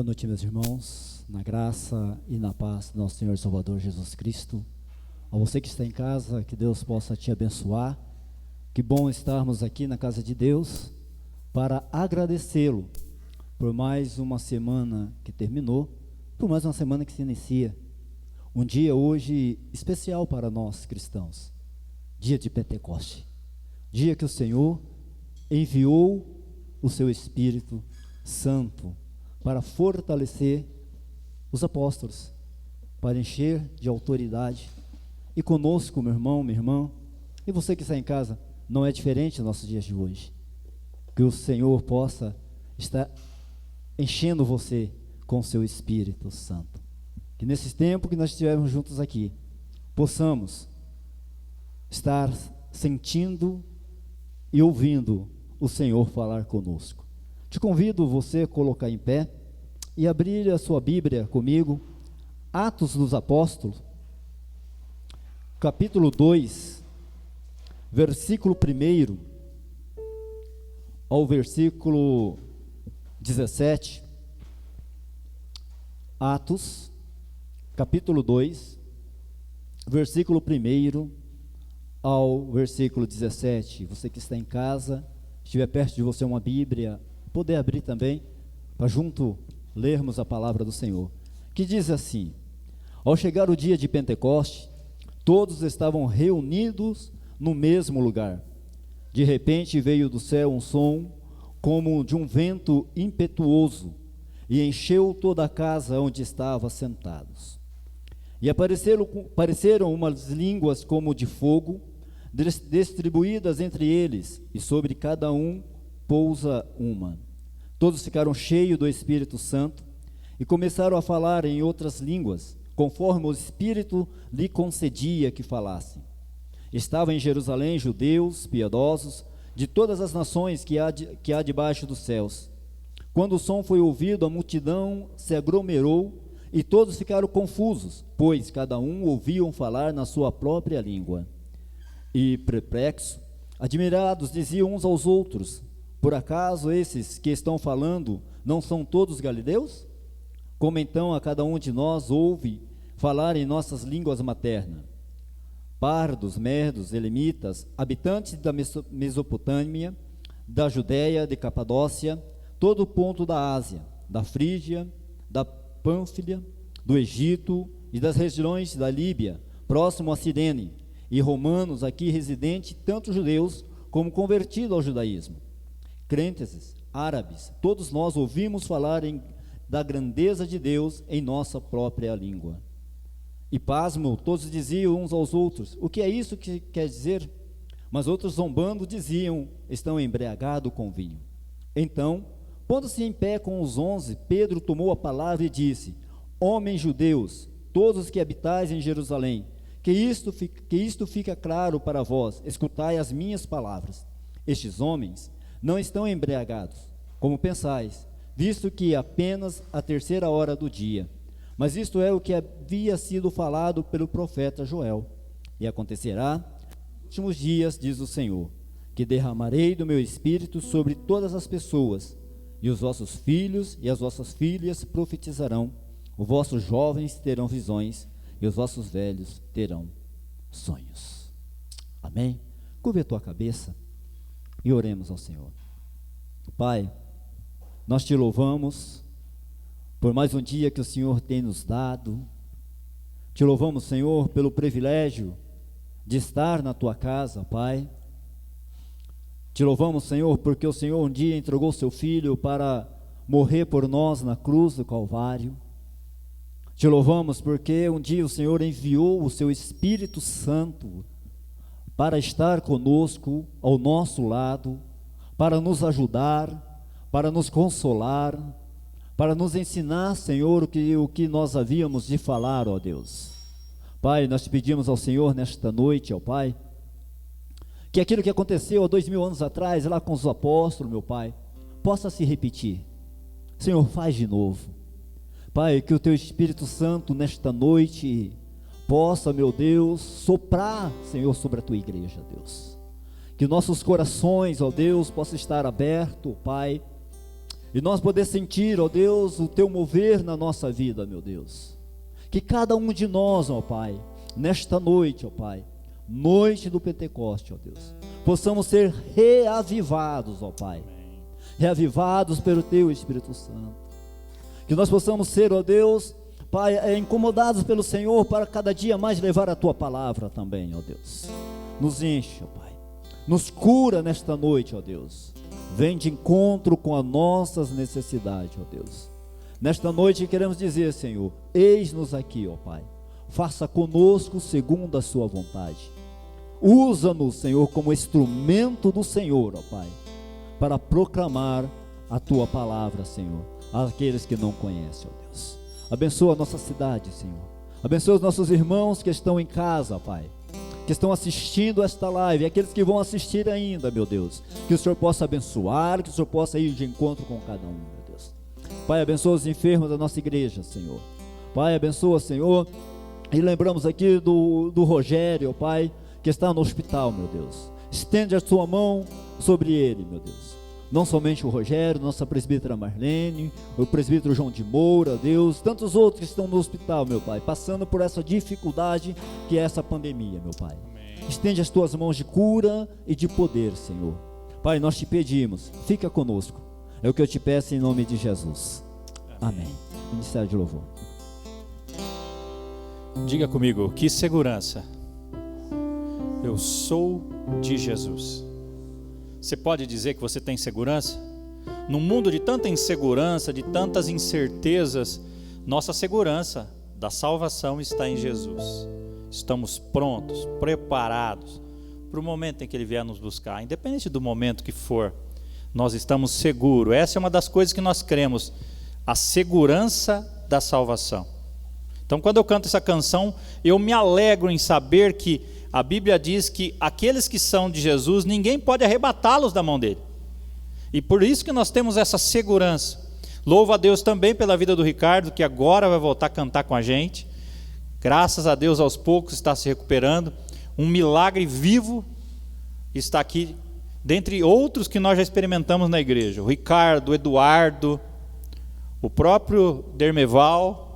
Boa noite, meus irmãos, na graça e na paz do nosso Senhor e Salvador Jesus Cristo. A você que está em casa, que Deus possa te abençoar. Que bom estarmos aqui na casa de Deus para agradecê-lo por mais uma semana que terminou, por mais uma semana que se inicia. Um dia hoje especial para nós cristãos, dia de Pentecoste, dia que o Senhor enviou o seu Espírito Santo para fortalecer os apóstolos, para encher de autoridade. E conosco, meu irmão, minha irmã, e você que está em casa, não é diferente nos nossos dias de hoje. Que o Senhor possa estar enchendo você com o seu Espírito Santo. Que nesse tempo que nós estivermos juntos aqui, possamos estar sentindo e ouvindo o Senhor falar conosco. Te convido você a colocar em pé e abrir a sua Bíblia comigo, Atos dos Apóstolos, capítulo 2, versículo 1 ao versículo 17. Atos, capítulo 2, versículo 1 ao versículo 17. Você que está em casa, estiver perto de você uma Bíblia, poder abrir também, para junto lermos a palavra do Senhor, que diz assim: ao chegar o dia de Pentecoste, todos estavam reunidos no mesmo lugar. De repente veio do céu um som como de um vento impetuoso e encheu toda a casa onde estavam sentados. E apareceram umas línguas como de fogo, distribuídas entre eles, e sobre cada um pousa uma. Todos ficaram cheios do Espírito Santo e começaram a falar em outras línguas, conforme o Espírito lhe concedia que falassem. Estavam em Jerusalém judeus piedosos de todas as nações que há debaixo dos céus. Quando o som foi ouvido, a multidão se aglomerou e todos ficaram confusos, pois cada um ouviam falar na sua própria língua. E perplexos, admirados, diziam uns aos outros: por acaso esses que estão falando não são todos galileus? Como então a cada um de nós ouve falar em nossas línguas maternas? Pardos, medos, elamitas, habitantes da Mesopotâmia, da Judéia, de Capadócia, todo o ponto da Ásia, da Frígia, da Pânfilia, do Egito e das regiões da Líbia, próximo a Cirene, e romanos aqui residentes, tanto judeus como convertidos ao judaísmo. Crentes, árabes, todos nós ouvimos falar da grandeza de Deus em nossa própria língua. E pasmo, todos diziam uns aos outros: o que é isso que quer dizer? Mas outros, zombando, diziam: estão embriagados com vinho. Então, pondo-se em pé com os 11, Pedro tomou a palavra e disse: homens judeus, todos os que habitais em Jerusalém, que isto fica claro para vós, escutai as minhas palavras. Estes homens não estão embriagados, como pensais, visto que apenas a 3ª hora do dia. Mas isto é o que havia sido falado pelo profeta Joel. E acontecerá, nos últimos dias, diz o Senhor, que derramarei do meu Espírito sobre todas as pessoas, e os vossos filhos e as vossas filhas profetizarão, os vossos jovens terão visões, e os vossos velhos terão sonhos. Amém? Curva a tua cabeça e oremos ao Senhor. Pai, nós te louvamos por mais um dia que o Senhor tem nos dado. Te louvamos, Senhor, pelo privilégio de estar na tua casa, Pai. Te louvamos, Senhor, porque o Senhor um dia entregou seu Filho para morrer por nós na cruz do Calvário. Te louvamos porque um dia o Senhor enviou o seu Espírito Santo para estar conosco, ao nosso lado, para nos ajudar, para nos consolar, para nos ensinar, Senhor, o que nós havíamos de falar, ó Deus. Pai, nós te pedimos ao Senhor nesta noite, ó Pai, que aquilo que aconteceu há 2000 anos atrás, lá com os apóstolos, meu Pai, possa se repetir. Senhor, faz de novo. Pai, que o teu Espírito Santo nesta noite possa, meu Deus, soprar, Senhor, sobre a tua igreja, Deus. Que nossos corações, ó Deus, possam estar abertos, Pai, e nós poder sentir, ó Deus, o teu mover na nossa vida, meu Deus. Que cada um de nós, ó Pai, nesta noite, ó Pai, noite do Pentecoste, ó Deus, possamos ser reavivados, ó Pai, reavivados pelo teu Espírito Santo. Que nós possamos ser, ó Deus, Pai, incomodados pelo Senhor para cada dia mais levar a tua palavra também, ó Deus. Nos enche, ó Pai, nos cura nesta noite, ó Deus. Vem de encontro com as nossas necessidades, ó Deus. Nesta noite queremos dizer, Senhor, eis-nos aqui, ó Pai. Faça conosco segundo a sua vontade. Usa-nos, Senhor, como instrumento do Senhor, ó Pai, para proclamar a tua palavra, Senhor, àqueles que não conhecem, ó Deus. Abençoa a nossa cidade, Senhor. Abençoa os nossos irmãos que estão em casa, Pai, que estão assistindo esta live, e aqueles que vão assistir ainda, meu Deus, que o Senhor possa abençoar, que o Senhor possa ir de encontro com cada um, meu Deus. Pai, abençoa os enfermos da nossa igreja, Senhor. Pai, abençoa, Senhor, e lembramos aqui do Rogério, Pai, que está no hospital, meu Deus. Estende a tua mão sobre ele, meu Deus. Não somente o Rogério, nossa presbítera Marlene, o presbítero João de Moura, Deus, tantos outros que estão no hospital, meu Pai, passando por essa dificuldade que é essa pandemia, meu Pai. Amém. Estende as tuas mãos de cura e de poder, Senhor. Pai, nós te pedimos, fica conosco. É o que eu te peço em nome de Jesus. Amém. Ministério de louvor. Diga comigo, que segurança. Eu sou de Jesus. Você pode dizer que você tem segurança? Num mundo de tanta insegurança, de tantas incertezas, nossa segurança da salvação está em Jesus. Estamos prontos, preparados para o momento em que Ele vier nos buscar. Independente do momento que for, nós estamos seguros. Essa é uma das coisas que nós cremos, a segurança da salvação. Então, quando eu canto essa canção, eu me alegro em saber que a Bíblia diz que aqueles que são de Jesus, ninguém pode arrebatá-los da mão dele. E por isso que nós temos essa segurança. Louvo a Deus também pela vida do Ricardo, que agora vai voltar a cantar com a gente. Graças a Deus, aos poucos está se recuperando. Um milagre vivo está aqui, dentre outros que nós já experimentamos na igreja. O Ricardo, o Eduardo, o próprio Dermeval,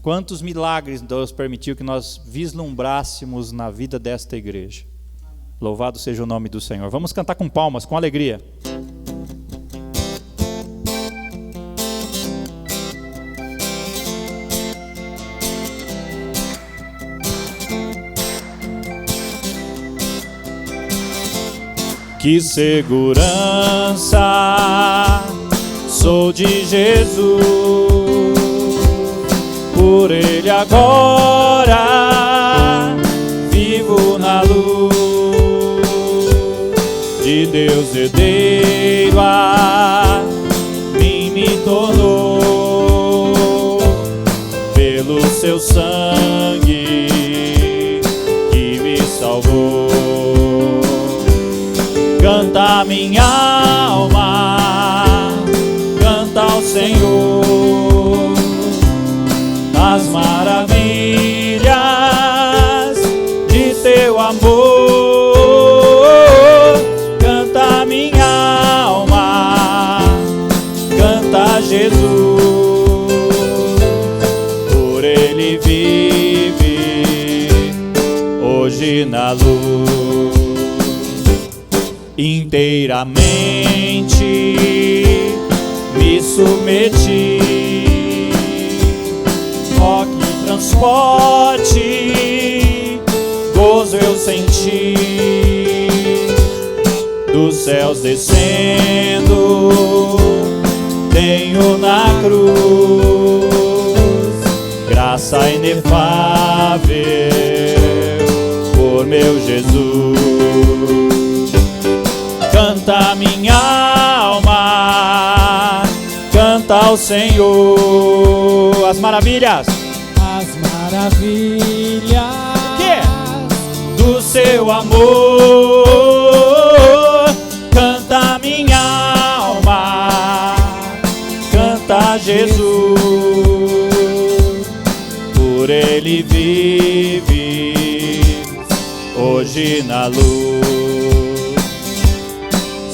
quantos milagres Deus permitiu que nós vislumbrássemos na vida desta igreja. Louvado seja o nome do Senhor. Vamos cantar com palmas, com alegria. Que segurança, sou de Jesus, por Ele agora vivo na luz de Deus herdeiro, a mim me tornou pelo seu sangue que me salvou. Canta minha alma, canta ao Senhor as maravilhas de teu amor. Canta minha alma, canta Jesus, por Ele vive hoje na luz. Inteiramente me submeti, ó que transporte, gozo eu senti, dos céus descendo, tenho na cruz graça inefável por meu Jesus. Canta minha alma, canta ao Senhor as maravilhas do seu amor. Canta minha alma, canta a Jesus, por Ele vive hoje na luz.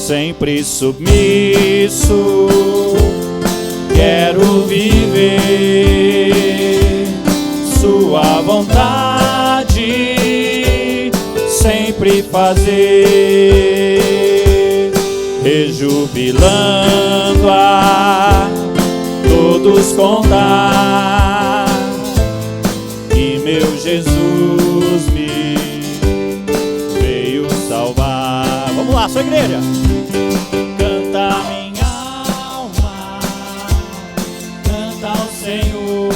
sempre submisso, quero viver sua vontade, sempre fazer, rejubilando a todos contar que meu Jesus me veio salvar. Vamos lá, sua igreja. Canta minha alma, canta ao Senhor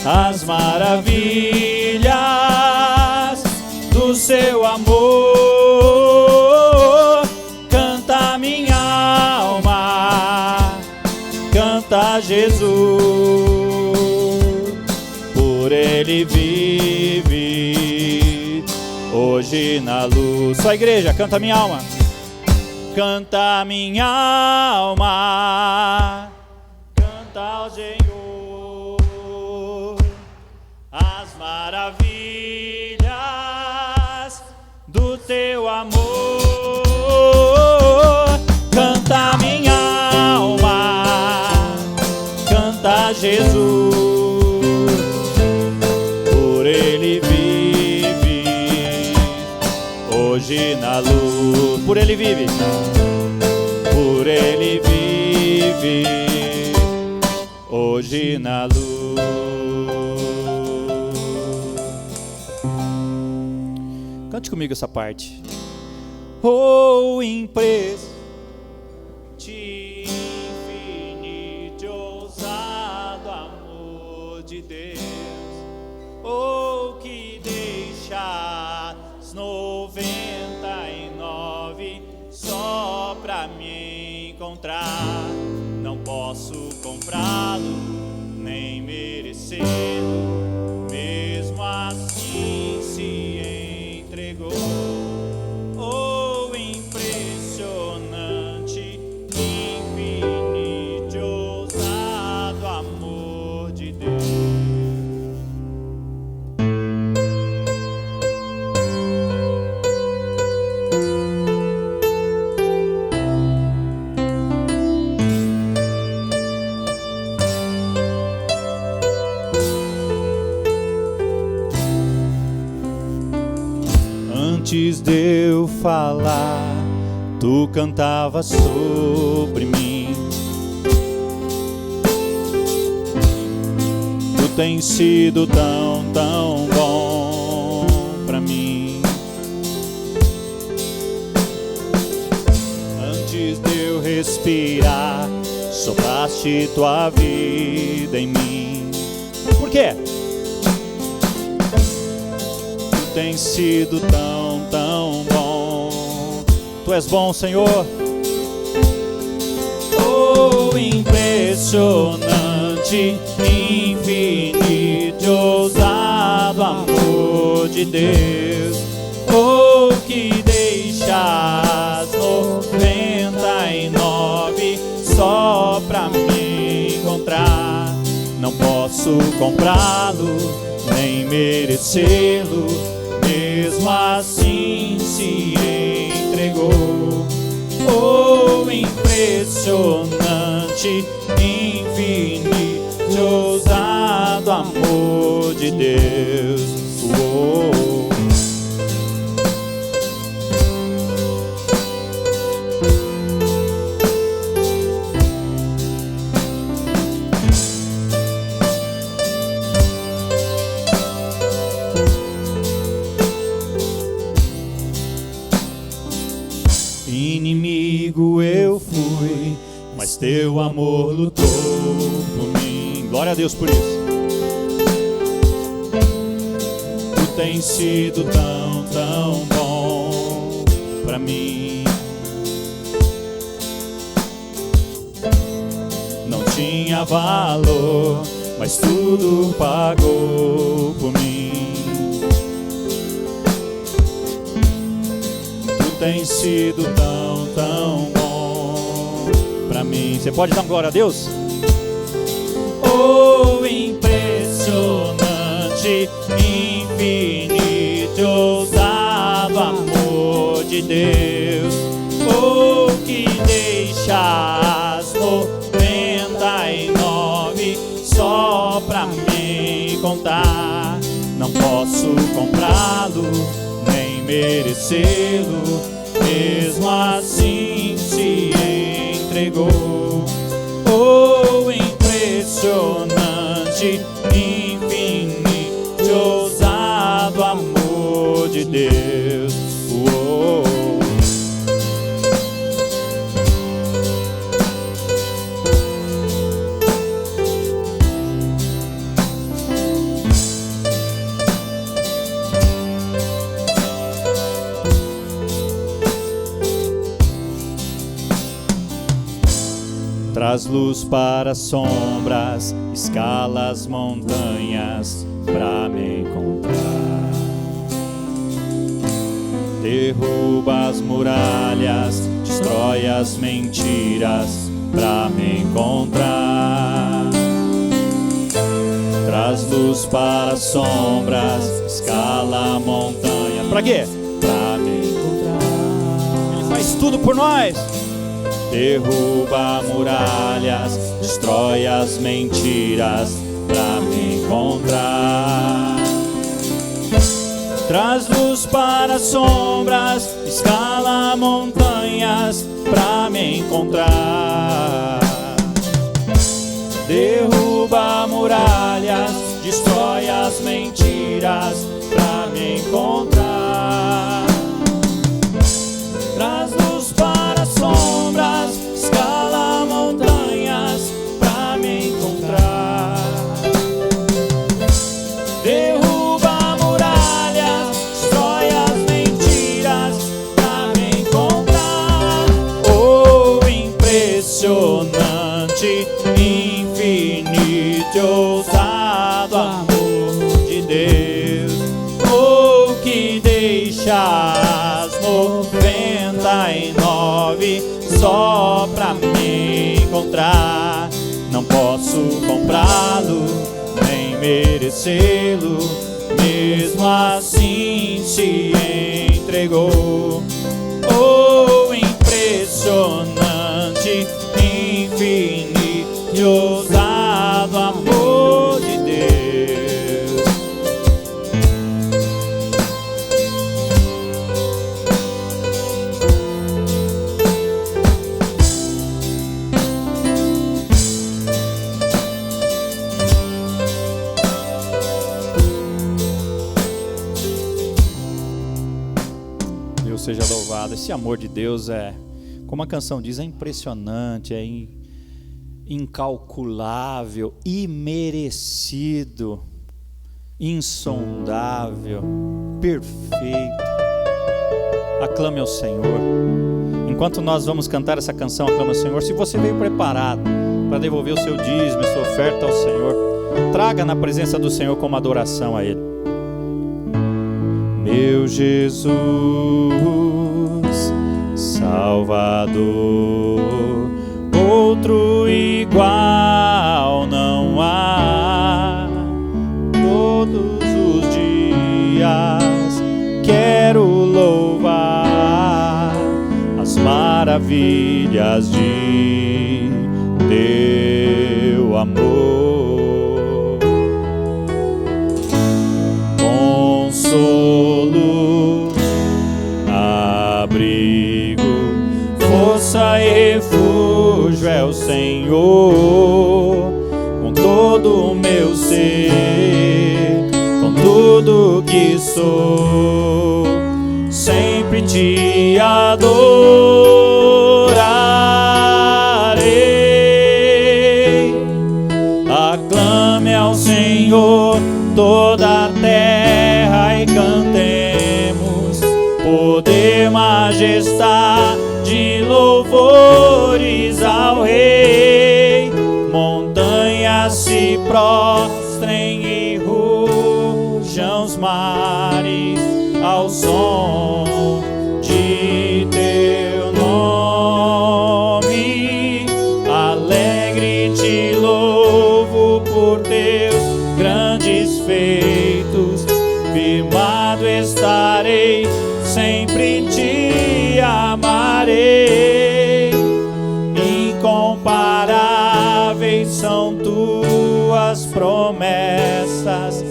as maravilhas do seu amor. Canta minha alma, canta Jesus, por ele vive hoje na luz. Só a igreja, canta minha alma. Canta minha alma, canta ao Senhor as maravilhas do teu amor. Canta minha alma, canta Jesus, por ele vive hoje na luz. Por ele vive, por ele vive hoje na luz. Cante comigo essa parte. Oh, impresso de infinito, ousado amor de Deus, oh, que deixas 99 só pra me encontrar. Não posso comprá-lo, nem merecê-lo, mesmo assim se entregou. Oh, impressionante, infinito, ousado amor de Deus. Antes de eu falar, tu cantavas sobre mim. Tu tens sido tão, tão bom pra mim. Antes de eu respirar, sopraste tua vida em mim. Por quê? Tu tens sido tão, tão bom. Tu és bom, Senhor. Oh, impressionante, infinito, ousado amor de Deus. Oh, que deixas 99 só pra me encontrar. Não posso comprá-lo, nem merecê-lo, mesmo assim se entregou. Oh, impressionante, infinito, ousado amor de Deus. Oh. Inimigo eu fui, mas teu amor lutou por mim. Glória a Deus por isso. Tu tens sido tão, tão bom pra mim. Não tinha valor, mas tudo pagou por mim. Tem sido tão, tão bom pra mim. Você pode dar uma glória a Deus? Oh, impressionante, infinito, ousado amor de Deus. as 99 só pra me contar. Não posso comprá-lo, nem merecê-lo, mesmo assim se entregou. Oh, impressionante, infinito, ousado amor de Deus. Oh. Traz luz para as sombras, escala as montanhas pra me encontrar. Derruba as muralhas, destrói as mentiras pra me encontrar. Traz luz para as sombras, escala a montanha. Pra quê? Pra me encontrar. Ele faz tudo por nós. Derruba muralhas, destrói as mentiras pra me encontrar. Traz luz para as sombras, escala montanhas pra me encontrar. Derruba muralhas, destrói as mentiras pra me encontrar. Traz luz para as sombras, escala montanhas pra me encontrar. Derruba muralhas, destrói as mentiras pra me encontrar. Oh, impressionante, infinito, ousado amor de Deus. Oh, que deixa as 99 só pra me encontrar. Não posso comprá-lo, nem merecê-lo, mesmo assim se entregou. Oh, impressionante, infinito, ousado amor de Deus. Deus seja louvado. Esse amor de Deus é, como a canção diz, é impressionante, é incalculável, imerecido, insondável, perfeito. Aclame ao Senhor. Enquanto nós vamos cantar essa canção, aclame ao Senhor. Se você veio preparado para devolver o seu dízimo, a sua oferta ao Senhor, traga na presença do Senhor como adoração a Ele. Meu Jesus, Salvador, outro igual não há. Todos os dias quero louvar as maravilhas de teu amor. Consolo, abrigo, força e refúgio é o Senhor. Com todo o meu ser, com tudo que sou, sempre te adorarei. Aclame ao Senhor toda a terra e cantemos poder, majestade, louvores ao Rei. Montanhas se prostrem e rujam os mares ao som de teu nome. Alegre te louvo por teus grandes feitos, firmado estarei, sempre te amarei. inconmparáveis são tuas promessas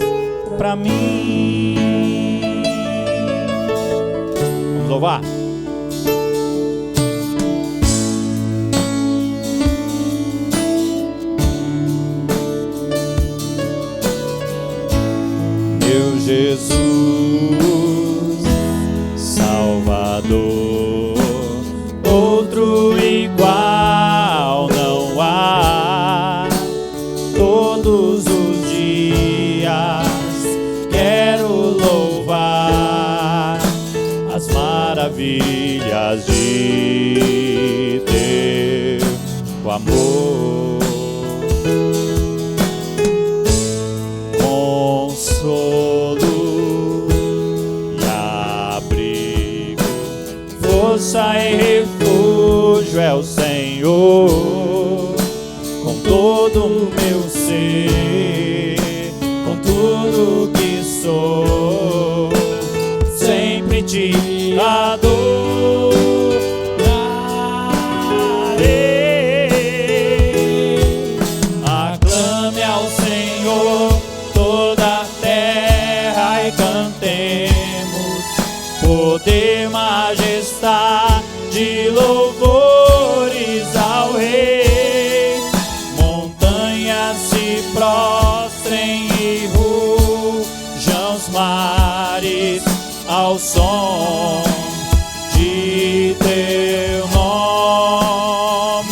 para mim. Vamos louvar. Meu Jesus, Salvador, outro igual não há. Todos os dias quero louvar as maravilhas de teu amor. Consolo e abrigo, força e refúgio é o Senhor. Com todo o meu ser, com tudo que sou, sempre te adorarei. Aclame ao Senhor toda a terra e cantemos poder, majestade, louvores ao Rei. Montanhas se prostrem e rujam os mares ao som de teu nome.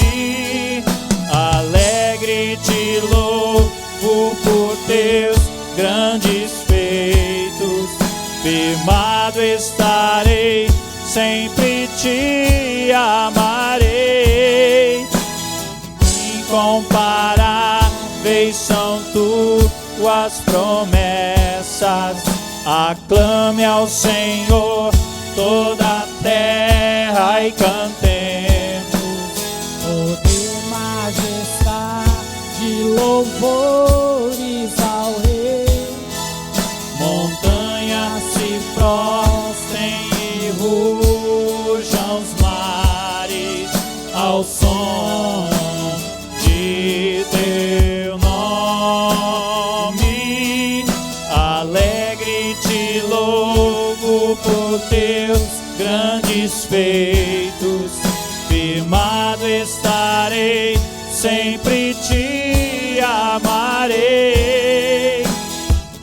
Alegre te louvo por teus grandes feitos, firmado estarei, sempre te amarei. Incomparáveis são tuas promessas, aclame ao Senhor toda a terra e cantemos poder, majestade, louvores ao Rei. Montanhas se prostrem e rujam os mares ao som de teu nome. Alegre te louvo por teus grandes feitos, firmado estarei, sempre te amarei.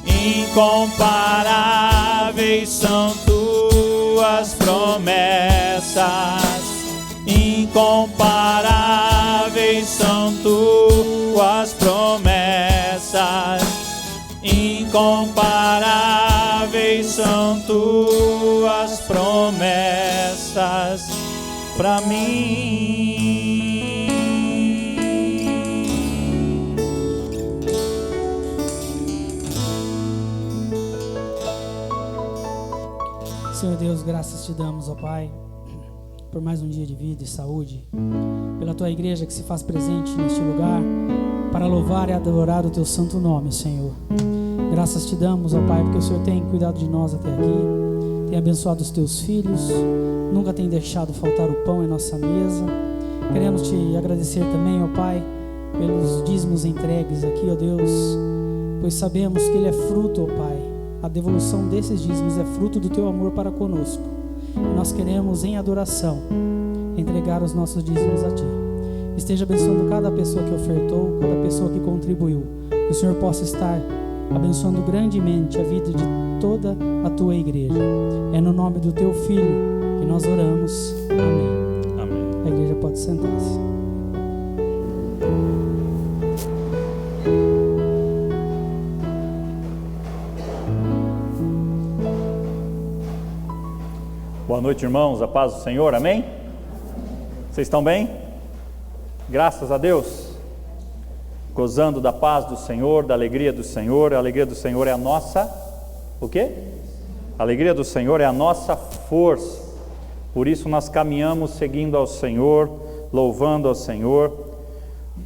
Incomparáveis são tuas promessas, incomparáveis são tuas promessas, incomparáveis são tuas promessas para mim. Senhor Deus, graças te damos, ó Pai, por mais um dia de vida e saúde, pela tua igreja que se faz presente neste lugar para louvar e adorar o teu santo nome, Senhor. Graças te damos, ó Pai, porque o Senhor tem cuidado de nós até aqui, tem abençoado os teus filhos, nunca tem deixado faltar o pão em nossa mesa. Queremos te agradecer também, ó Pai, pelos dízimos entregues aqui, ó Deus, pois sabemos que ele é fruto, ó Pai, a devolução desses dízimos é fruto do teu amor para conosco. E nós queremos, em adoração, entregar os nossos dízimos a ti. Esteja abençoando cada pessoa que ofertou, cada pessoa que contribuiu. Que o Senhor possa estar abençoando grandemente a vida de toda a tua igreja. É no nome do teu Filho que nós oramos. Amém. Amém. A igreja pode sentar-se. Boa noite, irmãos, a paz do Senhor, amém? Vocês estão bem? Graças a Deus, gozando da paz do Senhor, da alegria do Senhor. A alegria do Senhor é a nossa, o quê? A alegria do Senhor é a nossa força, por isso nós caminhamos seguindo ao Senhor, louvando ao Senhor.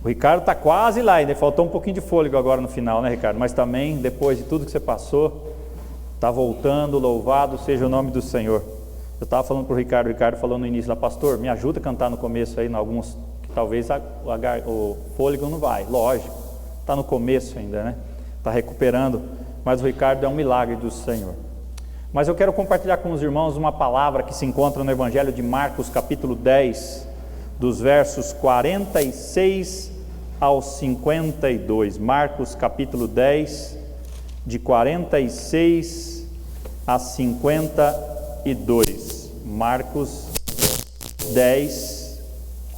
O Ricardo está quase lá, ainda faltou um pouquinho de fôlego agora no final, né, Ricardo? Mas também, depois de tudo que você passou, está voltando, louvado seja o nome do Senhor. Eu estava falando para o Ricardo falou no início lá, pastor, me ajuda a cantar no começo aí, em alguns que talvez o fôlego não vai, lógico, está no começo ainda, né? Está recuperando, mas o Ricardo é um milagre do Senhor. Mas eu quero compartilhar com os irmãos uma palavra que se encontra no Evangelho de Marcos, capítulo 10, dos versos 46 ao 52. Marcos, capítulo 10, de 46 a 52. Marcos 10,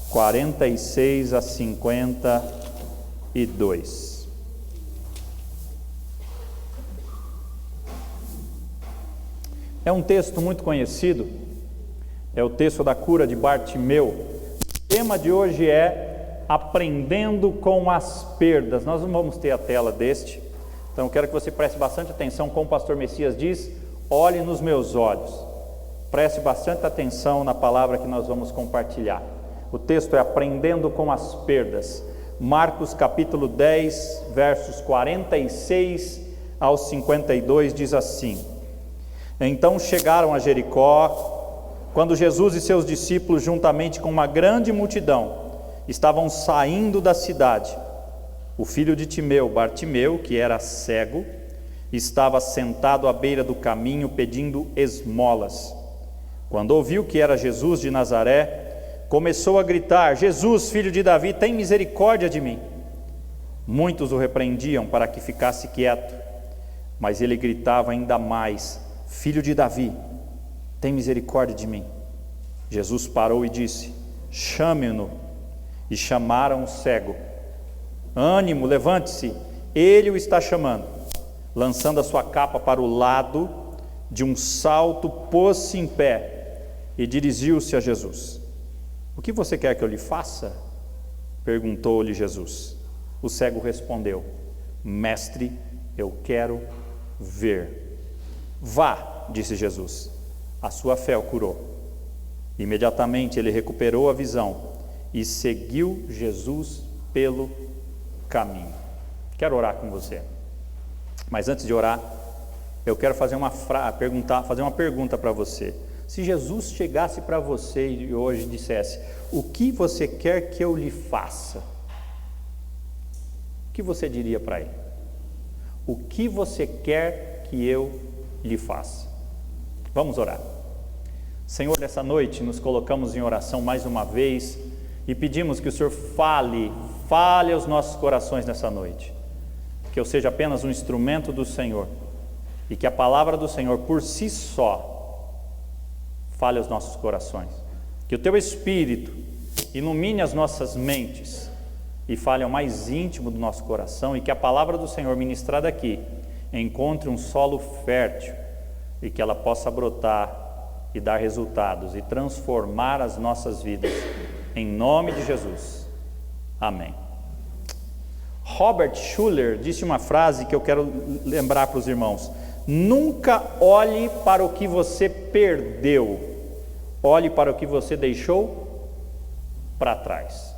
46 a 52. É um texto muito conhecido, é o texto da cura de Bartimeu. O tema de hoje é aprendendo com as perdas. Nós não vamos ter a tela deste, então eu quero que você preste bastante atenção, como o pastor Messias diz, olhe nos meus olhos. Preste bastante atenção na palavra que nós vamos compartilhar. O texto é aprendendo com as perdas. Marcos capítulo 10, versos 46 ao 52 diz assim: Então chegaram a Jericó, quando Jesus e seus discípulos, juntamente com uma grande multidão, estavam saindo da cidade. O filho de Timeu, Bartimeu, que era cego, estava sentado à beira do caminho pedindo esmolas. Quando ouviu que era Jesus de Nazaré, começou a gritar: Jesus, filho de Davi, tem misericórdia de mim. Muitos o repreendiam para que ficasse quieto, mas ele gritava ainda mais: Filho de Davi, tem misericórdia de mim. Jesus parou e disse: Chame-no. E chamaram o cego. Ânimo, levante-se, ele o está chamando. Lançando a sua capa para o lado, de um salto pôs-se em pé e dirigiu-se a Jesus. O que você quer que eu lhe faça? Perguntou-lhe Jesus. O cego respondeu: Mestre, eu quero ver. Vá, disse Jesus, a sua fé o curou. Imediatamente ele recuperou a visão e seguiu Jesus pelo caminho. Quero orar com você, mas antes de orar, eu quero fazer uma pergunta para você. Se Jesus chegasse para você e hoje dissesse: o que você quer que eu lhe faça? O que você diria para ele? O que você quer que eu lhe faça? Vamos orar. Senhor, nessa noite nos colocamos em oração mais uma vez e pedimos que o Senhor fale aos nossos corações nessa noite, que eu seja apenas um instrumento do Senhor e que a palavra do Senhor por si só fale aos nossos corações, que o Teu Espírito ilumine as nossas mentes e fale ao mais íntimo do nosso coração, e que a palavra do Senhor ministrada aqui encontre um solo fértil e que ela possa brotar e dar resultados e transformar as nossas vidas, em nome de Jesus, amém. Robert Schuller disse uma frase que eu quero lembrar para os irmãos: nunca olhe para o que você perdeu, olhe para o que você deixou para trás.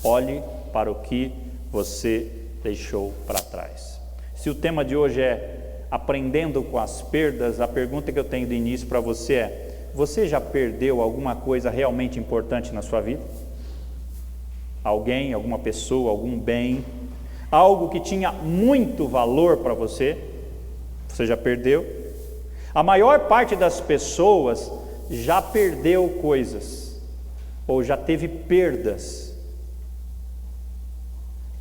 Olhe para o que você deixou para trás. Se o tema de hoje é aprendendo com as perdas, a pergunta que eu tenho de início para você é: você já perdeu alguma coisa realmente importante na sua vida? Alguém, alguma pessoa, algum bem, algo que tinha muito valor para você? Você já perdeu? A maior parte das pessoas já perdeu coisas, ou já teve perdas.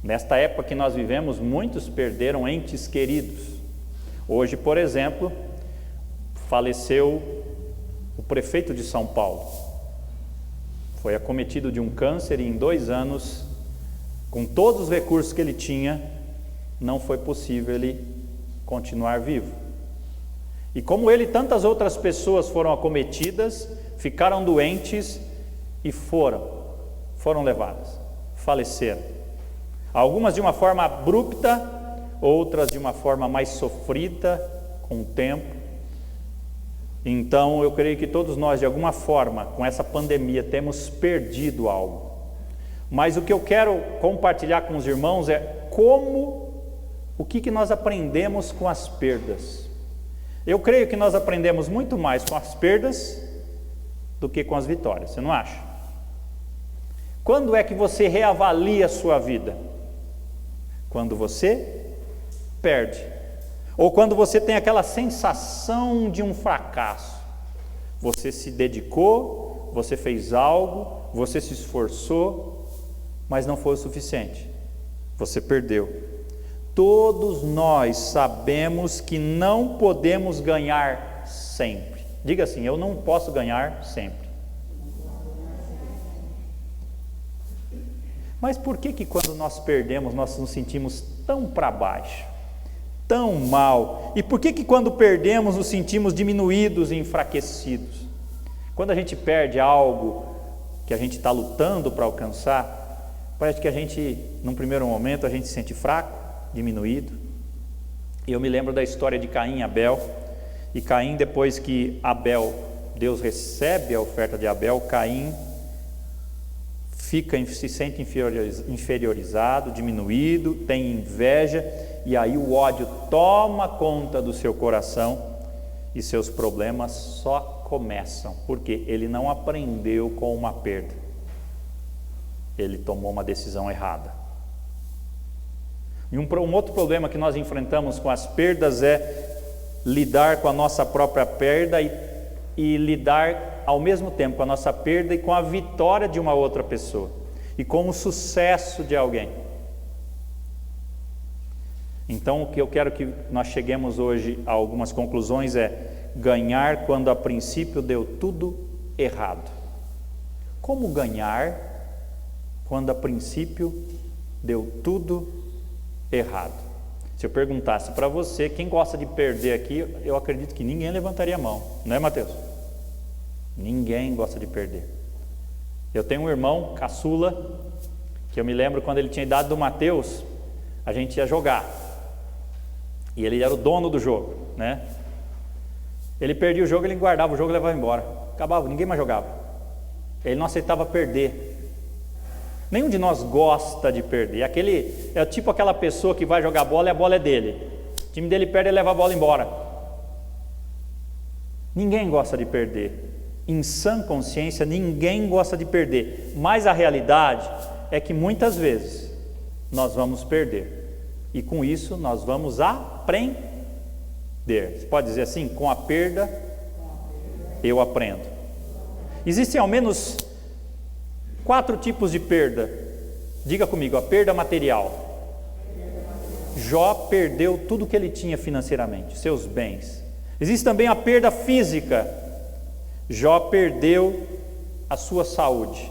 Nesta época que nós vivemos, muitos perderam entes queridos. Hoje, por exemplo, faleceu o prefeito de São Paulo. Foi acometido de um câncer e em 2 anos, com todos os recursos que ele tinha, não foi possível ele continuar vivo. E como ele, tantas outras pessoas foram acometidas, ficaram doentes e foram levadas, faleceram. Algumas de uma forma abrupta, outras de uma forma mais sofrida, com o tempo. Então eu creio que todos nós, de alguma forma, com essa pandemia, temos perdido algo. Mas o que eu quero compartilhar com os irmãos é o que nós aprendemos com as perdas. Eu creio que nós aprendemos muito mais com as perdas do que com as vitórias, você não acha? Quando é que você reavalia a sua vida? Quando você perde. Ou quando você tem aquela sensação de um fracasso. Você se dedicou, você fez algo, você se esforçou, mas não foi o suficiente. Você perdeu. Todos nós sabemos que não podemos ganhar sempre. Diga assim: eu não posso ganhar sempre. Mas por que quando nós perdemos, nós nos sentimos tão para baixo, tão mal? E por que quando perdemos, nos sentimos diminuídos e enfraquecidos? Quando a gente perde algo que a gente está lutando para alcançar, parece que a gente, num primeiro momento, a gente se sente fraco, diminuído. E eu me lembro da história de Caim e Abel. E Caim, depois que Deus recebe a oferta de Abel, Caim se sente inferiorizado, diminuído, tem inveja, e aí o ódio toma conta do seu coração e seus problemas só começam, porque ele não aprendeu com uma perda, ele tomou uma decisão errada. E um outro problema que nós enfrentamos com as perdas é lidar com a nossa própria perda e lidar ao mesmo tempo com a nossa perda e com a vitória de uma outra pessoa e com o sucesso de alguém. Então, o que eu quero que nós cheguemos hoje a algumas conclusões é: ganhar quando a princípio deu tudo errado. Como ganhar quando a princípio deu tudo errado? Se eu perguntasse para você, quem gosta de perder aqui, eu acredito que ninguém levantaria a mão, não é, Mateus? Ninguém gosta de perder. Eu tenho um irmão, caçula, que eu me lembro quando ele tinha a idade do Mateus, a gente ia jogar, e ele era o dono do jogo, né? Ele perdia o jogo, ele guardava o jogo e levava embora, acabava, ninguém mais jogava. Ele não aceitava perder. Nenhum de nós gosta de perder. É tipo aquela pessoa que vai jogar bola e a bola é dele, o time dele perde, ele leva a bola embora. Ninguém gosta de perder. Em sã consciência, ninguém gosta de perder, mas a realidade é que muitas vezes nós vamos perder, e com isso nós vamos aprender. Você pode dizer assim: com a perda eu aprendo. Existem ao menos 4 tipos de perda. Diga comigo: a perda material. Jó perdeu tudo que ele tinha financeiramente, seus bens. Existe também a perda física. Jó perdeu a sua saúde.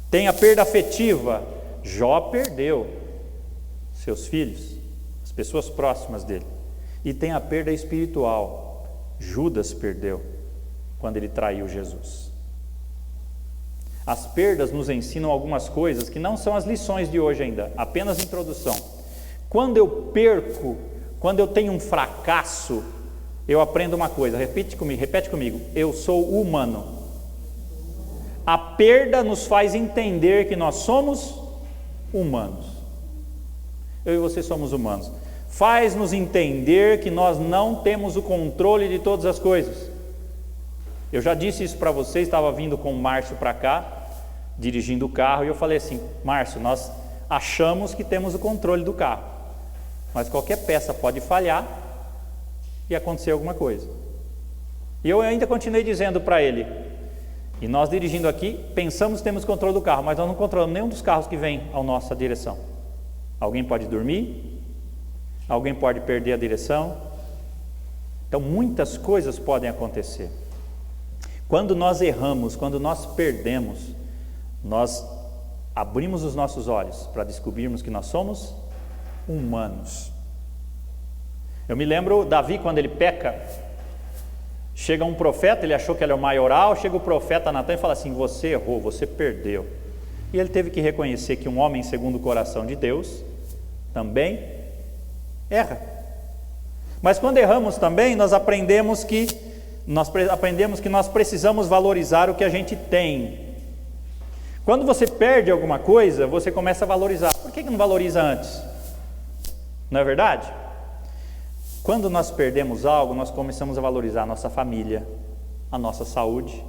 Tem a perda afetiva. Jó perdeu seus filhos, as pessoas próximas dele. E tem a perda espiritual. Judas perdeu quando ele traiu Jesus. As perdas nos ensinam algumas coisas que não são as lições de hoje ainda, apenas introdução. Quando eu perco, quando eu tenho um fracasso, eu aprendo uma coisa, repete comigo: eu sou humano. A perda nos faz entender que nós somos humanos. Eu e você somos humanos. Faz-nos entender que nós não temos o controle de todas as coisas. Eu já disse isso para vocês, estava vindo com o Márcio para cá, dirigindo o carro, e eu falei assim: Márcio, nós achamos que temos o controle do carro, mas qualquer peça pode falhar e acontecer alguma coisa. E eu ainda continuei dizendo para ele: e nós dirigindo aqui, pensamos que temos controle do carro, mas nós não controlamos nenhum dos carros que vem à nossa direção. Alguém pode dormir, alguém pode perder a direção. Então muitas coisas podem acontecer. Quando nós erramos, quando nós perdemos, nós abrimos os nossos olhos para descobrirmos que nós somos humanos. Eu me lembro Davi, quando ele peca, chega um profeta, ele achou que era o maioral, chega o profeta Natan e fala assim: você errou, você perdeu. E ele teve que reconhecer que um homem segundo o coração de Deus também erra. Mas quando erramos também, nós aprendemos que nós precisamos valorizar o que a gente tem. Quando você perde alguma coisa, você começa a valorizar. Por que não valoriza antes? Não é verdade? Quando nós perdemos algo, nós começamos a valorizar a nossa família, a nossa saúde,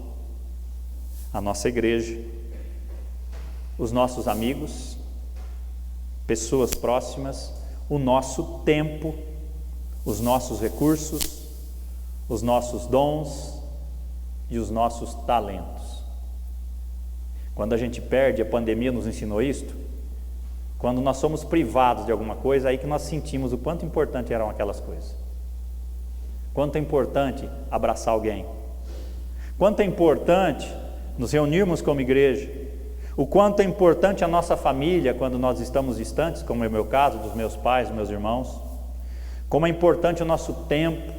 a nossa igreja, os nossos amigos, pessoas próximas, o nosso tempo, os nossos recursos, os nossos dons e os nossos talentos. Quando a gente perde, a pandemia nos ensinou isto, quando nós somos privados de alguma coisa, aí que nós sentimos o quanto importante eram aquelas coisas. Quanto é importante abraçar alguém. Quanto é importante nos reunirmos como igreja. O quanto é importante a nossa família quando nós estamos distantes, como é o meu caso, dos meus pais, dos meus irmãos. Como é importante o nosso tempo.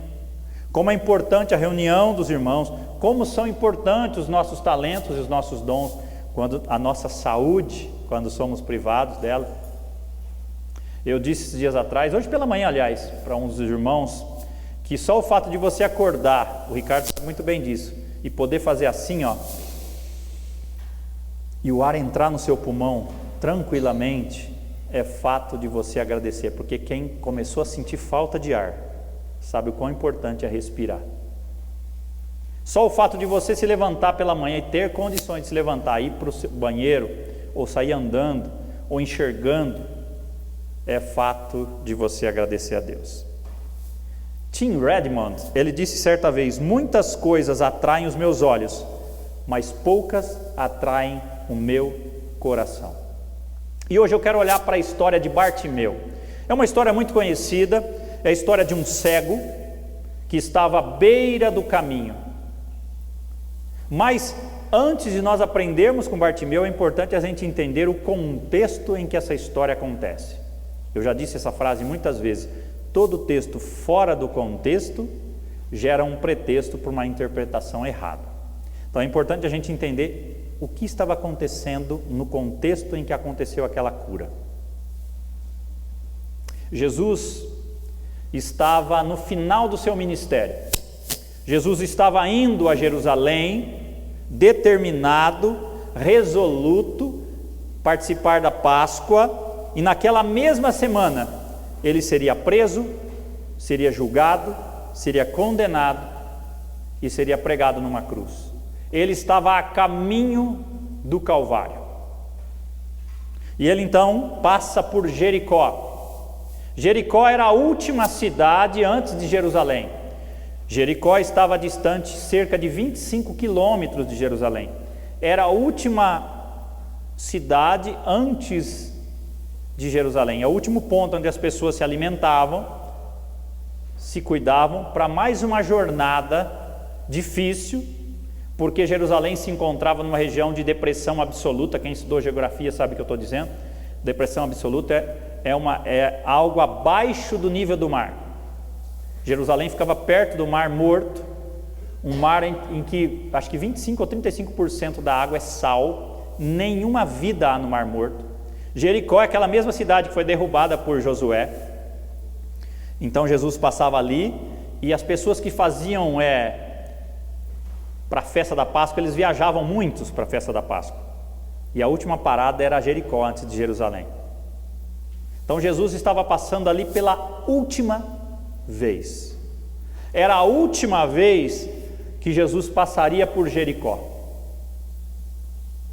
Como é importante a reunião dos irmãos. Como são importantes os nossos talentos e os nossos dons. Quando a nossa saúde, quando somos privados dela. Eu disse esses dias atrás, hoje pela manhã aliás, para um dos irmãos, que só o fato de você acordar, o Ricardo sabe muito bem disso, e poder fazer assim, ó, e o ar entrar no seu pulmão tranquilamente, é fato de você agradecer, porque quem começou a sentir falta de ar, sabe o quão importante é respirar. Só o fato de você se levantar pela manhã e ter condições de se levantar, ir para o banheiro, ou sair andando, ou enxergando, é fato de você agradecer a Deus. Tim Redmond, ele disse certa vez: muitas coisas atraem os meus olhos, mas poucas atraem o meu coração. E hoje eu quero olhar para a história de Bartimeu. É uma história muito conhecida, é a história de um cego que estava à beira do caminho. Mas antes de nós aprendermos com Bartimeu, é importante a gente entender o contexto em que essa história acontece. Eu já disse essa frase muitas vezes: todo texto fora do contexto gera um pretexto para uma interpretação errada. Então é importante a gente entender o que estava acontecendo no contexto em que aconteceu aquela cura. Jesus estava no final do seu ministério. Jesus estava indo a Jerusalém, determinado, resoluto, participar da Páscoa, e naquela mesma semana ele seria preso, seria julgado, seria condenado e seria pregado numa cruz. Ele estava a caminho do Calvário. E ele então passa por Jericó. Jericó era a última cidade antes de Jerusalém. Jericó estava distante cerca de 25 quilômetros de Jerusalém. Era a última cidade antes de Jerusalém, é o último ponto onde as pessoas se alimentavam, se cuidavam, para mais uma jornada difícil, porque Jerusalém se encontrava numa região de depressão absoluta. Quem estudou geografia sabe o que eu estou dizendo. Depressão absoluta é algo abaixo do nível do mar. Jerusalém ficava perto do Mar Morto, um mar em que acho que 25 ou 35% da água é sal, nenhuma vida há no Mar Morto. Jericó é aquela mesma cidade que foi derrubada por Josué. Então Jesus passava ali, e as pessoas que faziam para a festa da Páscoa, eles viajavam muitos para a festa da Páscoa, e a última parada era Jericó, antes de Jerusalém. Então Jesus estava passando ali pela última vez. Era a última vez que Jesus passaria por Jericó.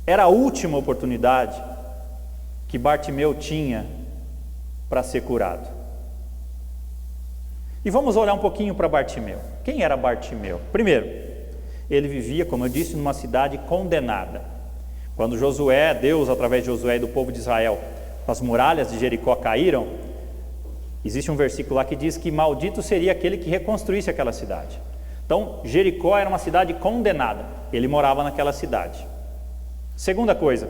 Era a última oportunidade que Bartimeu tinha para ser curado. E vamos olhar um pouquinho para Bartimeu. Quem era Bartimeu? Primeiro, ele vivia, como eu disse, numa cidade condenada. Quando Josué, Deus através de Josué e do povo de Israel, as muralhas de Jericó caíram, existe um versículo lá que diz que maldito seria aquele que reconstruísse aquela cidade. Então Jericó era uma cidade condenada, ele morava naquela cidade. Segunda coisa,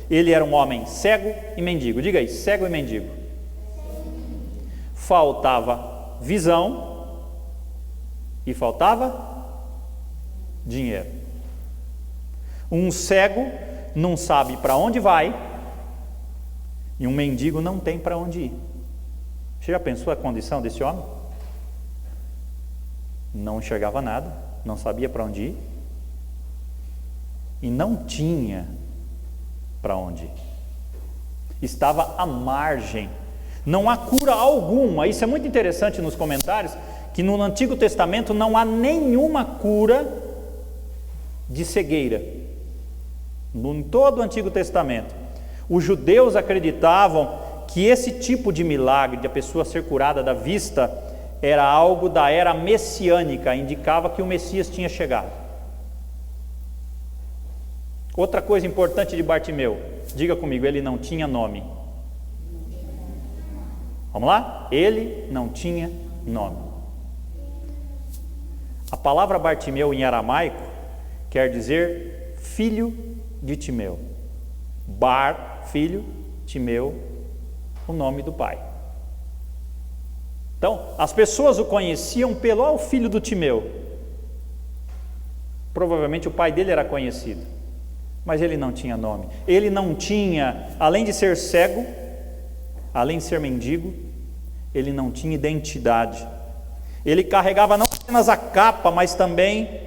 ele era um homem cego e mendigo. Diga aí, cego e mendigo. Faltava visão e faltava dinheiro. Um cego não sabe para onde vai, e um mendigo não tem para onde ir. Você já pensou a condição desse homem? Não enxergava nada, não sabia para onde ir, e não tinha para onde ir. Estava à margem. Não há cura alguma. Isso é muito interessante nos comentários, que no Antigo Testamento não há nenhuma cura de cegueira. Em todo o Antigo Testamento. Os judeus acreditavam que esse tipo de milagre, de a pessoa ser curada da vista, era algo da era messiânica, indicava que o Messias tinha chegado. Outra coisa importante de Bartimeu, diga comigo, ele não tinha nome. Vamos lá? Ele não tinha nome. A palavra Bartimeu em aramaico quer dizer filho de Timeu. Bar, filho, Timeu, o nome do pai. Então, as pessoas o conheciam pelo filho do Timeu. Provavelmente o pai dele era conhecido, mas ele não tinha nome. Ele não tinha, além de ser cego, além de ser mendigo, ele não tinha identidade. Ele carregava não apenas a capa, mas também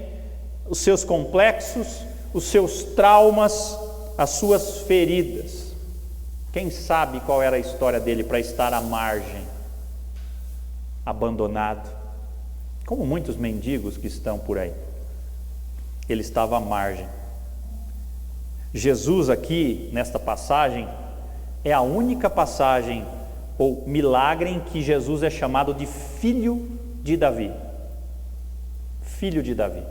os seus complexos, os seus traumas, as suas feridas. Quem sabe qual era a história dele para estar à margem, abandonado, como muitos mendigos que estão por aí. Ele estava à margem. Jesus aqui, nesta passagem, é a única passagem ou milagre em que Jesus é chamado de filho de Davi. Filho de Davi.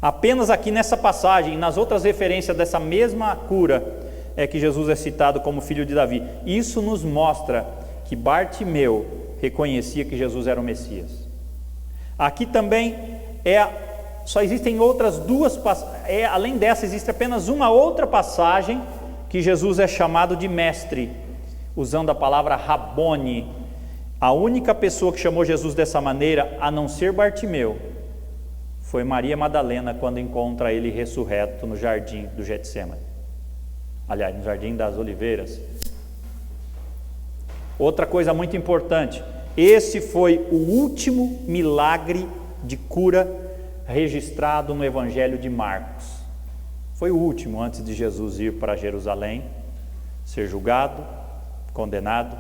Apenas aqui nessa passagem, e nas outras referências dessa mesma cura, é que Jesus é citado como filho de Davi. Isso nos mostra que Bartimeu reconhecia que Jesus era o Messias. Aqui também só existem outras duas além dessa, existe apenas uma outra passagem que Jesus é chamado de mestre, usando a palavra Rabone. A única pessoa que chamou Jesus dessa maneira, a não ser Bartimeu, foi Maria Madalena, quando encontra ele ressurreto no jardim do Getsemane. Aliás, no jardim das Oliveiras. Outra coisa muito importante, esse foi o último milagre de cura registrado no Evangelho de Marcos. Foi o último antes de Jesus ir para Jerusalém, ser julgado, condenado,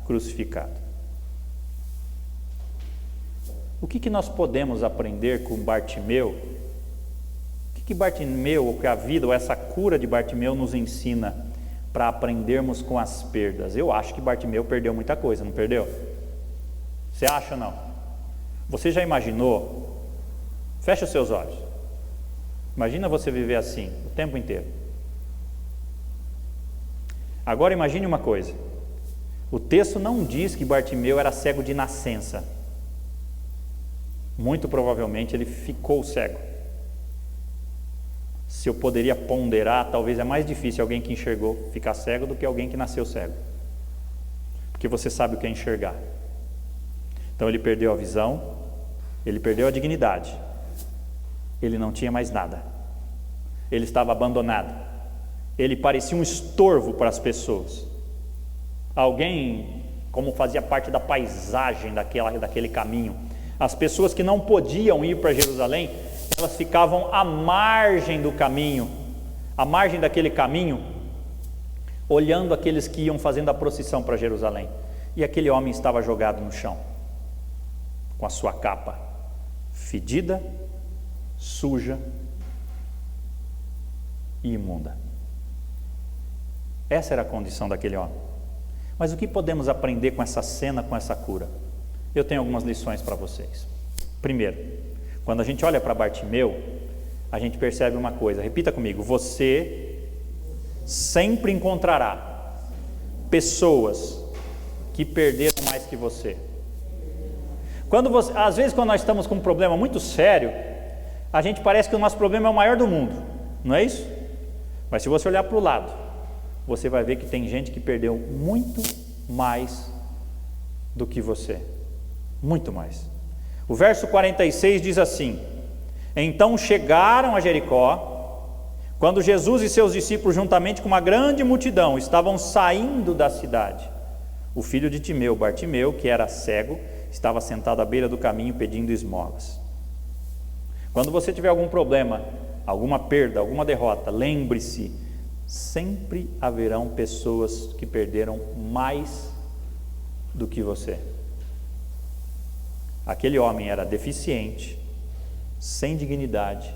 crucificado. O que nós podemos aprender com Bartimeu? O que Bartimeu, ou que a vida, ou essa cura de Bartimeu nos ensina para aprendermos com as perdas? Eu acho que Bartimeu perdeu muita coisa, não perdeu? Você acha ou não? Você já imaginou? Fecha os seus olhos. Imagina você viver assim o tempo inteiro. Agora imagine uma coisa. O texto não diz que Bartimeu era cego de nascença. Muito provavelmente ele ficou cego. Se eu poderia ponderar, talvez é mais difícil alguém que enxergou ficar cego do que alguém que nasceu cego, porque você sabe o que é enxergar. Então ele perdeu a visão, ele perdeu a dignidade, ele não tinha mais nada, ele estava abandonado, ele parecia um estorvo para as pessoas, alguém como fazia parte da paisagem daquele caminho. As pessoas que não podiam ir para Jerusalém, elas ficavam à margem do caminho, à margem daquele caminho, olhando aqueles que iam fazendo a procissão para Jerusalém. E aquele homem estava jogado no chão, com a sua capa fedida, suja e imunda. Essa era a condição daquele homem. Mas o que podemos aprender com essa cena, com essa cura? Eu tenho algumas lições para vocês. Primeiro, quando a gente olha para Bartimeu, a gente percebe uma coisa. Repita comigo: você sempre encontrará pessoas que perderam mais que você. Às vezes quando nós estamos com um problema muito sério, a gente parece que o nosso problema é o maior do mundo, não é isso? Mas se você olhar para o lado, você vai ver que tem gente que perdeu muito mais do que você. Muito mais. O verso 46 diz assim: então chegaram a Jericó, quando Jesus e seus discípulos, juntamente com uma grande multidão, estavam saindo da cidade. O filho de Timeu, Bartimeu, que era cego, estava sentado à beira do caminho pedindo esmolas. Quando você tiver algum problema, alguma perda, alguma derrota, lembre-se, sempre haverão pessoas que perderam mais do que você. Aquele homem era deficiente, sem dignidade,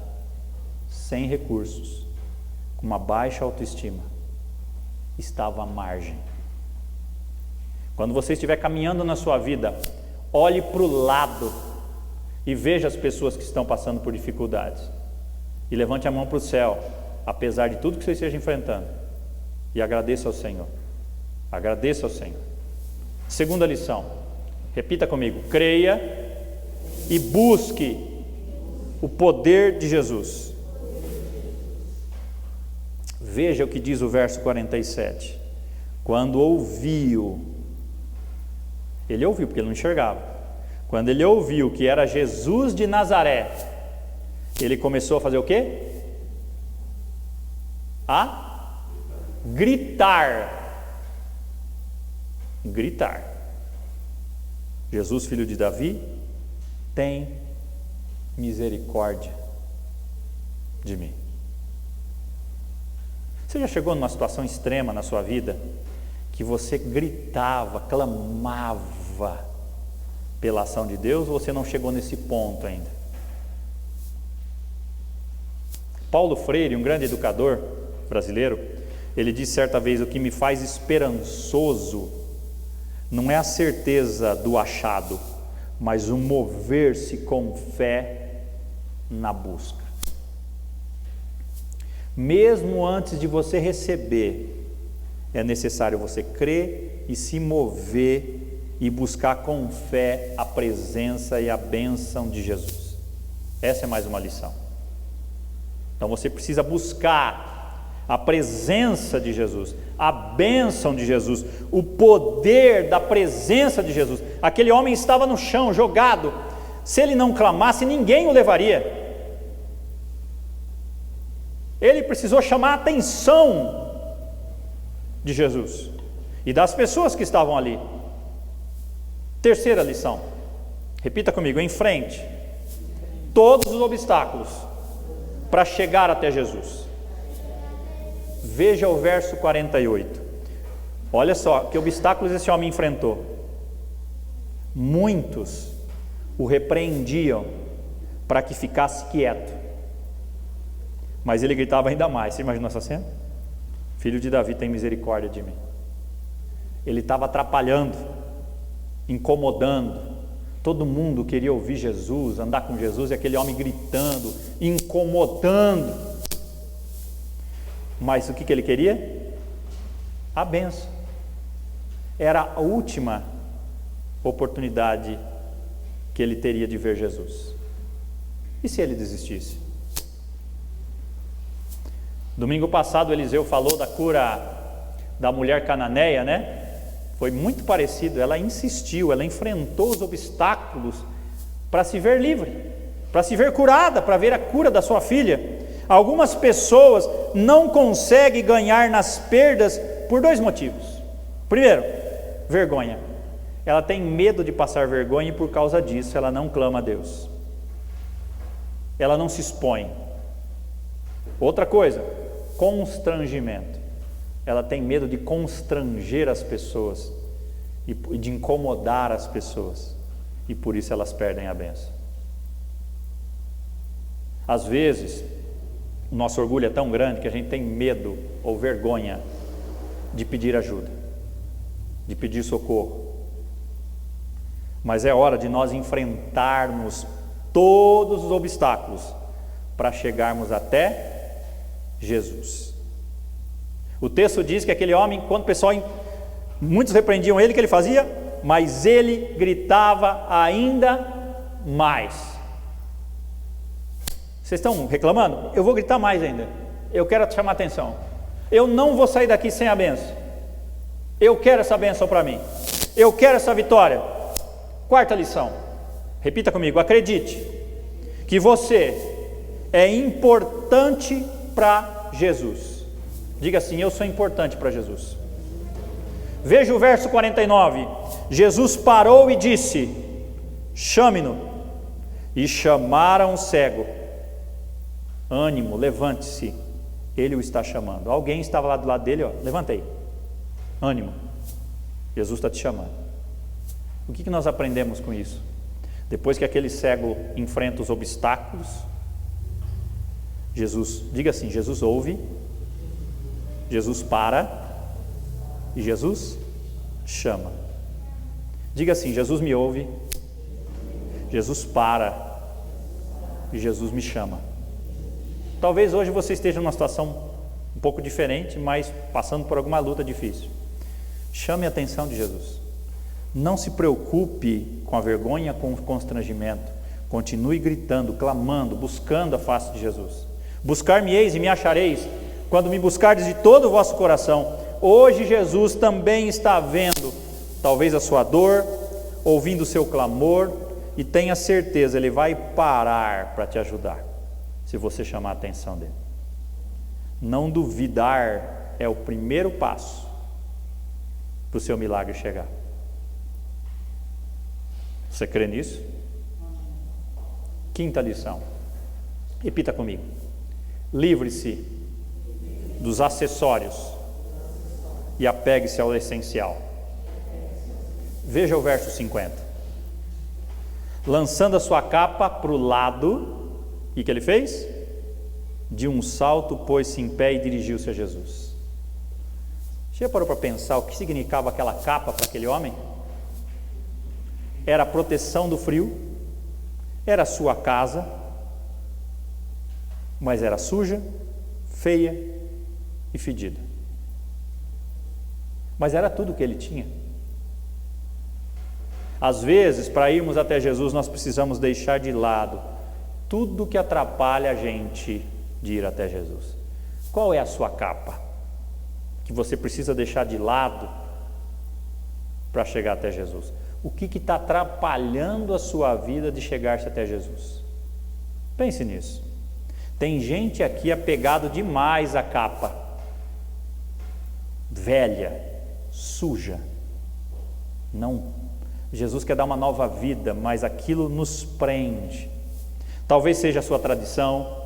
sem recursos, com uma baixa autoestima. estava à margem. Quando você estiver caminhando na sua vida, olhe para o lado e veja as pessoas que estão passando por dificuldades. E levante a mão para o céu, apesar de tudo que você esteja enfrentando. E agradeça ao Senhor. Agradeça ao Senhor. Segunda lição. Repita comigo. Creia e busque o poder de Jesus. Veja o que diz o verso 47. Quando ouviu, ele ouviu porque ele não enxergava. Quando ele ouviu que era Jesus de Nazaré, ele começou a fazer o quê? A gritar. Gritar. Jesus, filho de Davi, tem misericórdia de mim. Você já chegou numa situação extrema na sua vida que você gritava, clamava pela ação de Deus, ou você não chegou nesse ponto ainda? Paulo Freire, um grande educador brasileiro, ele disse certa vez: o que me faz esperançoso não é a certeza do achado, mas o mover-se com fé na busca. Mesmo antes de você receber, é necessário você crer e se mover e buscar com fé a presença e a bênção de Jesus. Essa é mais uma lição. Então você precisa buscar a presença de Jesus, a bênção de Jesus, o poder da presença de Jesus. Aquele homem estava no chão, jogado. Se ele não clamasse, ninguém o levaria. Ele precisou chamar a atenção de Jesus e das pessoas que estavam ali. Terceira lição. Repita comigo. Enfrente todos os obstáculos para chegar até Jesus. Veja o verso 48. Olha só que obstáculos esse homem enfrentou. Muitos o repreendiam para que ficasse quieto, mas ele gritava ainda mais. Você imagina essa cena? Filho de Davi, tem misericórdia de mim. Ele estava atrapalhando, incomodando. Todo mundo queria ouvir Jesus, andar com Jesus, e aquele homem gritando, incomodando. Mas o que ele queria? A bênção. Era a última oportunidade que ele teria de ver Jesus. E se ele desistisse? Domingo passado Eliseu falou da cura da mulher cananeia, né? Foi muito parecido. Ela insistiu, ela enfrentou os obstáculos para se ver livre, para se ver curada, para ver a cura da sua filha. Algumas pessoas não conseguem ganhar nas perdas por dois motivos. Primeiro, vergonha. Ela tem medo de passar vergonha e por causa disso ela não clama a Deus. Ela não se expõe. Outra coisa, constrangimento. Ela tem medo de constranger as pessoas e de incomodar as pessoas, e por isso elas perdem a bênção. Às vezes o nosso orgulho é tão grande que a gente tem medo ou vergonha de pedir ajuda, de pedir socorro. Mas é hora de nós enfrentarmos todos os obstáculos para chegarmos até Jesus. O texto diz que aquele homem, quando o pessoal, muitos repreendiam ele, o que ele fazia? Mas ele gritava ainda mais. Vocês estão reclamando? Eu vou gritar mais ainda. Eu quero te chamar a atenção. Eu não vou sair daqui sem a bênção. Eu quero essa bênção para mim. Eu quero essa vitória. Quarta lição. Repita comigo. Acredite que você é importante para Jesus. Diga assim: eu sou importante para Jesus. Veja o verso 49. Jesus parou e disse: chame-no. E chamaram o cego. Ânimo, levante-se, ele o está chamando. Alguém estava lá do lado dele, ó, levanta aí. Ânimo, Jesus está te chamando. O que nós aprendemos com isso? Depois que aquele cego enfrenta os obstáculos, Jesus, diga assim: Jesus ouve, Jesus para e Jesus chama. Diga assim: Jesus me ouve, Jesus para e Jesus me chama. Talvez hoje você esteja numa situação um pouco diferente, mas passando por alguma luta difícil. Chame a atenção de Jesus. Não se preocupe com a vergonha, com o constrangimento. Continue gritando, clamando, buscando a face de Jesus. Buscar-me-eis e me achareis, quando me buscardes de todo o vosso coração. Hoje Jesus também está vendo, talvez a sua dor, ouvindo o seu clamor, e tenha certeza, Ele vai parar para te ajudar, se você chamar a atenção dEle. Não duvidar é o primeiro passo para o seu milagre chegar. Você crê nisso? Quinta lição. Repita comigo. Livre-se dos acessórios e apegue-se ao essencial. Veja o verso 50. Lançando a sua capa para o lado, o que ele fez? De um salto pôs-se em pé e dirigiu-se a Jesus. Você já parou para pensar o que significava aquela capa para aquele homem? Era a proteção do frio, era a sua casa, mas era suja, feia e fedida. Mas era tudo que ele tinha. Às vezes, para irmos até Jesus, nós precisamos deixar de lado tudo que atrapalha a gente de ir até Jesus. Qual é a sua capa que você precisa deixar de lado para chegar até Jesus? O que está atrapalhando a sua vida de chegar-se até Jesus? Pense nisso. Tem gente aqui apegado demais à capa, velha, suja. Não, Jesus quer dar uma nova vida, mas aquilo nos prende. Talvez seja a sua tradição,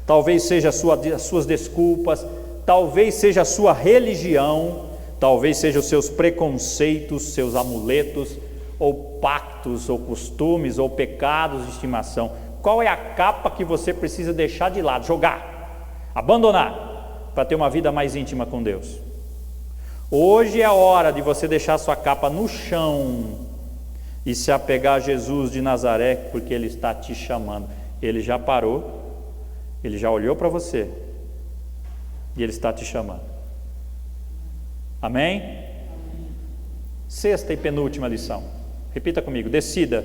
talvez seja as suas desculpas, talvez seja a sua religião, talvez sejam os seus preconceitos, seus amuletos, ou pactos, ou costumes, ou pecados de estimação. Qual é a capa que você precisa deixar de lado, jogar, abandonar, para ter uma vida mais íntima com Deus? Hoje é a hora de você deixar sua capa no chão e se apegar a Jesus de Nazaré, porque Ele está te chamando. Ele já parou, Ele já olhou para você e Ele está te chamando. Amém? Sexta e penúltima lição. Repita comigo. Decida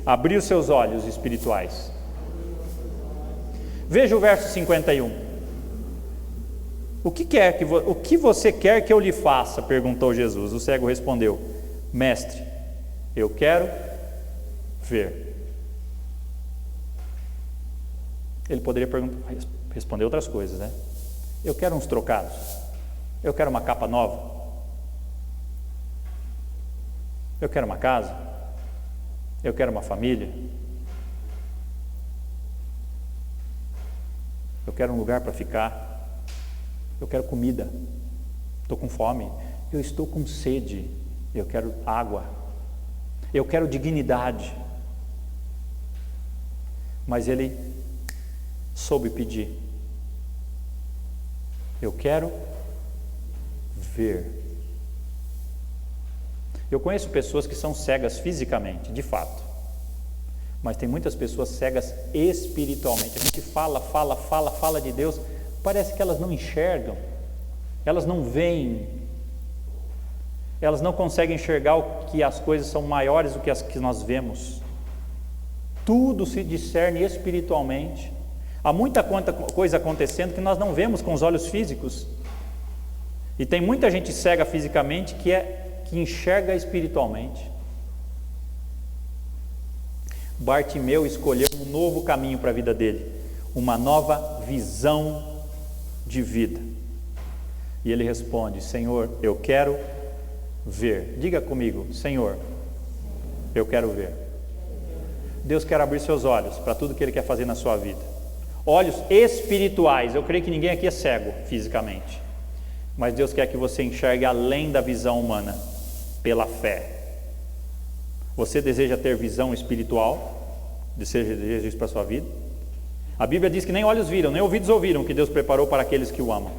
abrir os seus olhos espirituais. Veja o verso 51. O que você quer que eu lhe faça? Perguntou Jesus. O cego respondeu: Mestre, eu quero ver. Ele poderia responder outras coisas, né? Eu quero uns trocados. Eu quero uma capa nova. Eu quero uma casa. Eu quero uma família. Eu quero um lugar para ficar. Eu quero comida. Estou com fome. Eu estou com sede. Eu quero água. Eu quero dignidade. Mas ele soube pedir. Eu quero ver. Eu conheço pessoas que são cegas fisicamente, de fato, mas tem muitas pessoas cegas espiritualmente. A gente fala de Deus, parece que elas não enxergam, elas não veem, elas não conseguem enxergar o que as coisas são maiores do que as que nós vemos. Tudo se discerne espiritualmente. Há muita coisa acontecendo que nós não vemos com os olhos físicos. E tem muita gente cega fisicamente que enxerga espiritualmente. Bartimeu escolheu um novo caminho para a vida dele, uma nova visão de vida. E ele responde: Senhor, eu quero ver. Diga comigo: Senhor, eu quero ver. Deus quer abrir seus olhos para tudo que Ele quer fazer na sua vida. Olhos espirituais. Eu creio que ninguém aqui é cego fisicamente, mas Deus quer que você enxergue além da visão humana, pela fé. Você deseja ter visão espiritual? Deseja isso para a sua vida? A Bíblia diz que nem olhos viram, nem ouvidos ouviram, que Deus preparou para aqueles que o amam.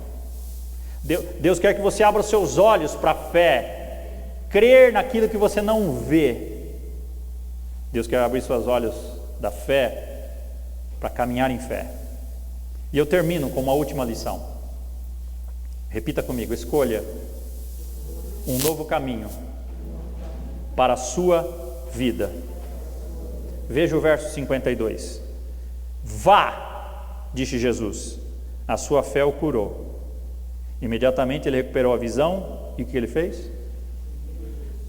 Deus quer que você abra os seus olhos para a fé, crer naquilo que você não vê. Deus quer abrir seus olhos da fé para caminhar em fé. E eu termino com uma última lição. Repita comigo: escolha um novo caminho para a sua vida. Veja o verso 52. Vá, disse Jesus, a sua fé o curou. Imediatamente ele recuperou a visão, e o que ele fez?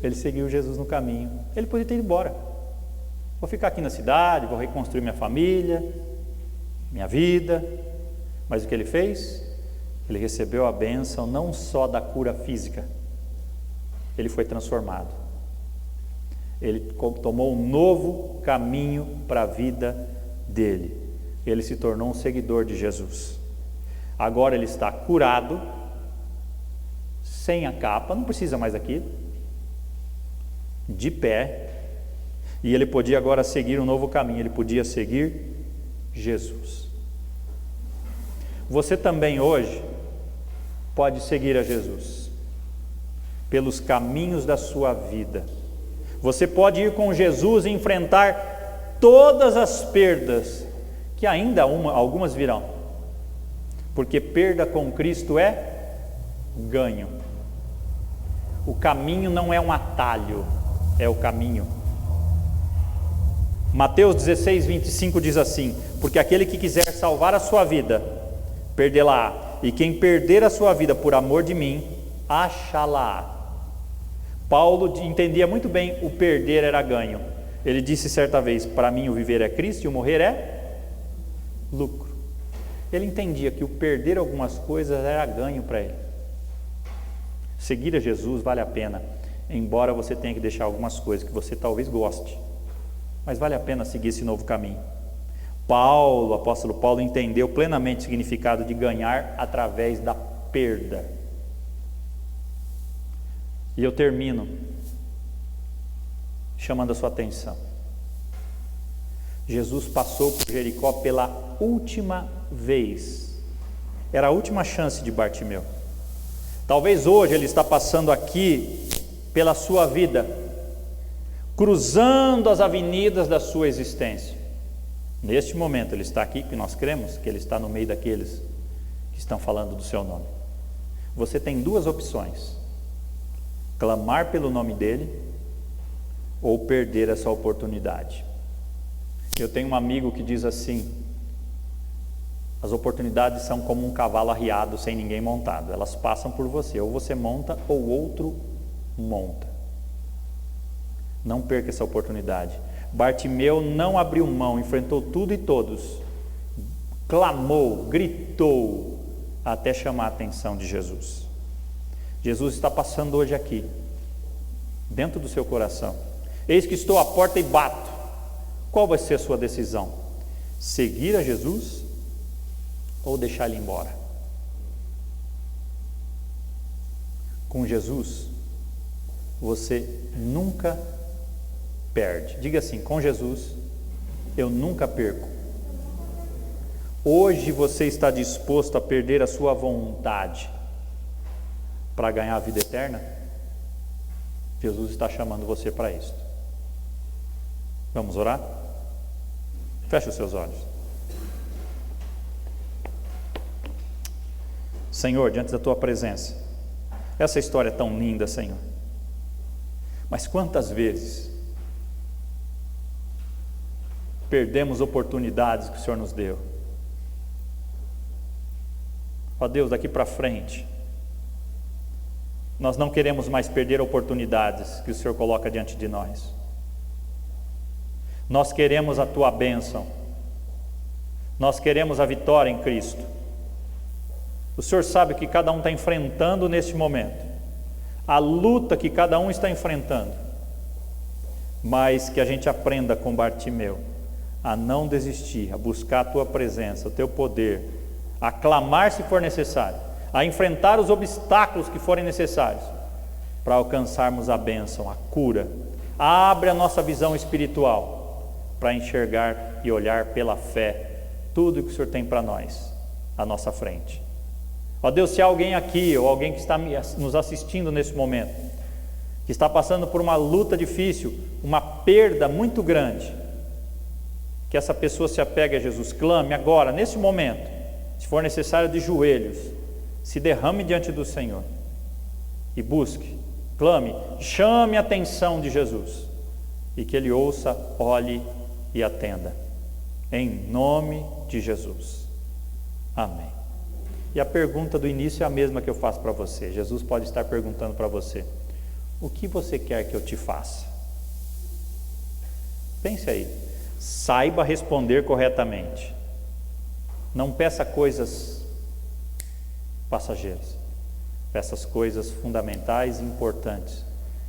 Ele seguiu Jesus no caminho. Ele podia ter ido embora. Vou ficar aqui na cidade, vou reconstruir minha família, minha vida. Mas o que ele fez? Ele recebeu a bênção não só da cura física, ele foi transformado. Ele tomou um novo caminho para a vida dele. Ele se tornou um seguidor de Jesus. Agora ele está curado, sem a capa, não precisa mais daquilo, de pé, e ele podia agora seguir um novo caminho. Ele podia seguir Jesus. Você também hoje pode seguir a Jesus pelos caminhos da sua vida. Você pode ir com Jesus e enfrentar todas as perdas, que ainda algumas virão, porque perda com Cristo é ganho. O caminho não é um atalho, é o caminho. Mateus 16, 25 diz assim: porque aquele que quiser salvar a sua vida, perdê-la, e quem perder a sua vida por amor de mim, achá-la. Paulo entendia muito bem o perder era ganho. Ele disse certa vez: para mim o viver é Cristo e o morrer é lucro. Ele entendia que o perder algumas coisas era ganho para ele. Seguir a Jesus vale a pena, embora você tenha que deixar algumas coisas que você talvez goste, mas vale a pena seguir esse novo caminho. O apóstolo Paulo entendeu plenamente o significado de ganhar através da perda. E eu termino chamando a sua atenção. Jesus passou por Jericó pela última vez. Era a última chance de Bartimeu. Talvez hoje ele está passando aqui pela sua vida, cruzando as avenidas da sua existência. Neste momento ele está aqui, porque nós cremos que ele está no meio daqueles que estão falando do seu nome. Você tem duas opções: clamar pelo nome dele ou perder essa oportunidade. Eu tenho um amigo que diz assim: as oportunidades são como um cavalo arriado sem ninguém montado, elas passam por você, ou você monta ou outro monta. Não perca essa oportunidade. Bartimeu não abriu mão, enfrentou tudo e todos, clamou, gritou, até chamar a atenção de Jesus. Jesus está passando hoje aqui, dentro do seu coração. Eis que estou à porta e bato. Qual vai ser a sua decisão? Seguir a Jesus ou deixar ele embora? Com Jesus, você nunca perde. Diga assim: com Jesus, eu nunca perco. Hoje você está disposto a perder a sua vontade para ganhar a vida eterna? Jesus está chamando você para isso. Vamos orar? Feche os seus olhos. Senhor, diante da tua presença, essa história é tão linda, Senhor, mas quantas vezes perdemos oportunidades que o Senhor nos deu? Ó Deus, daqui para frente nós não queremos mais perder oportunidades que o Senhor coloca diante de nós. Nós queremos a tua bênção, nós queremos a vitória em Cristo. O Senhor sabe o que cada um está enfrentando neste momento, a luta que cada um está enfrentando, mas que a gente aprenda com Bartimeu a não desistir, a buscar a tua presença, o teu poder, a clamar se for necessário, a enfrentar os obstáculos que forem necessários para alcançarmos a bênção, a cura. Abre a nossa visão espiritual para enxergar e olhar pela fé tudo o que o Senhor tem para nós à nossa frente. Ó Deus, se há alguém aqui, ou alguém que está nos assistindo nesse momento, que está passando por uma luta difícil, uma perda muito grande, que essa pessoa se apegue a Jesus, clame agora, nesse momento, se for necessário de joelhos, se derrame diante do Senhor e busque, clame, chame a atenção de Jesus e que Ele ouça, olhe e atenda, em nome de Jesus, amém. E a pergunta do início é a mesma que eu faço para você. Jesus pode estar perguntando para você: o que você quer que eu te faça? Pense aí, saiba responder corretamente, não peça coisas passageiras, peça as coisas fundamentais e importantes,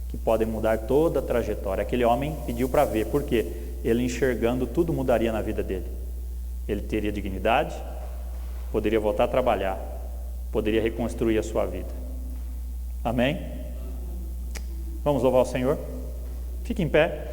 que podem mudar toda a trajetória. Aquele homem pediu para ver, por quê? Ele enxergando, tudo mudaria na vida dele. Ele teria dignidade, poderia voltar a trabalhar, poderia reconstruir a sua vida. Amém? Vamos louvar o Senhor? Fique em pé.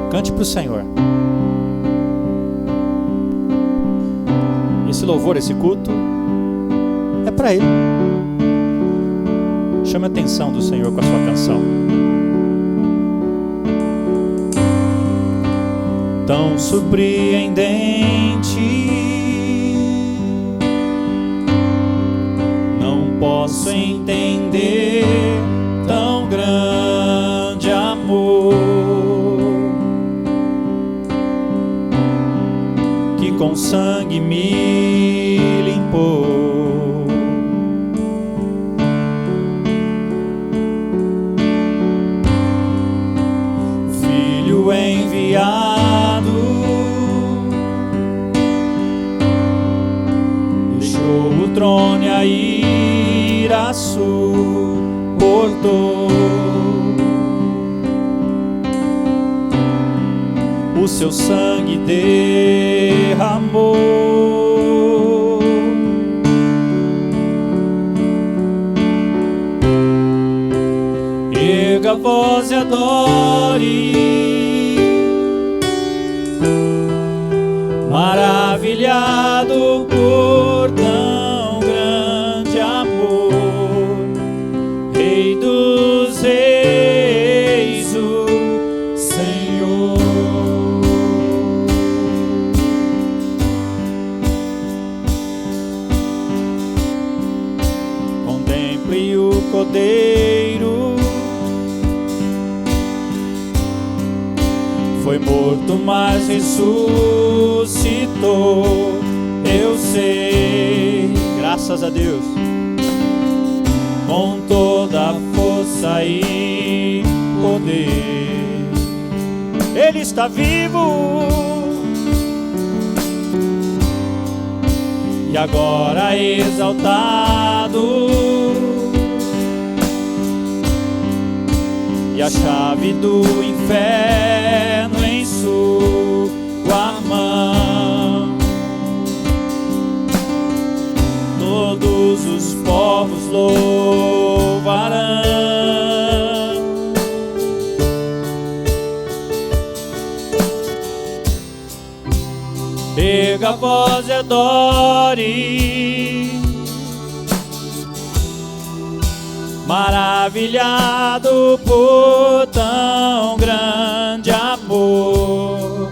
Cante para o Senhor. Esse louvor, esse culto é para Ele. Chame a atenção do Senhor com a sua canção. Tão surpreendente, não posso entender tão grande amor, com sangue me limpou. Filho enviado deixou o trono e a ira suportou. O seu sangue derramou. Erga a voz e adore, maravilhado por tão grande amor, Rei dos reis, o Senhor. Cordeiro foi morto, mas ressuscitou. Eu sei, graças a Deus, com toda a força e poder. Ele está vivo e agora exaltado, e a chave do inferno em sua mão. Todos os povos louvarão. Erga a voz e adore, maravilhado por tão grande amor,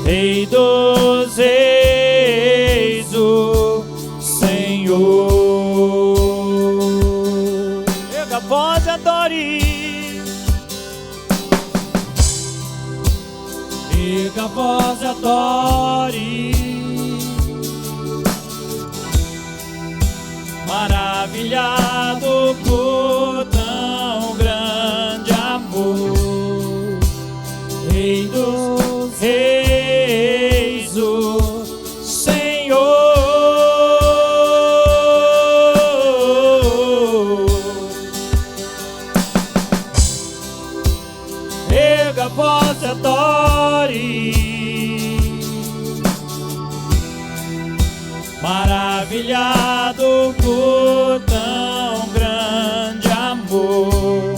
Rei dos reis, o Senhor. Erga a voz e adore, erga a voz e adore, maravilhado por tão grande amor, Rei dos reis, o Senhor. adore, maravilhado por tão grande amor,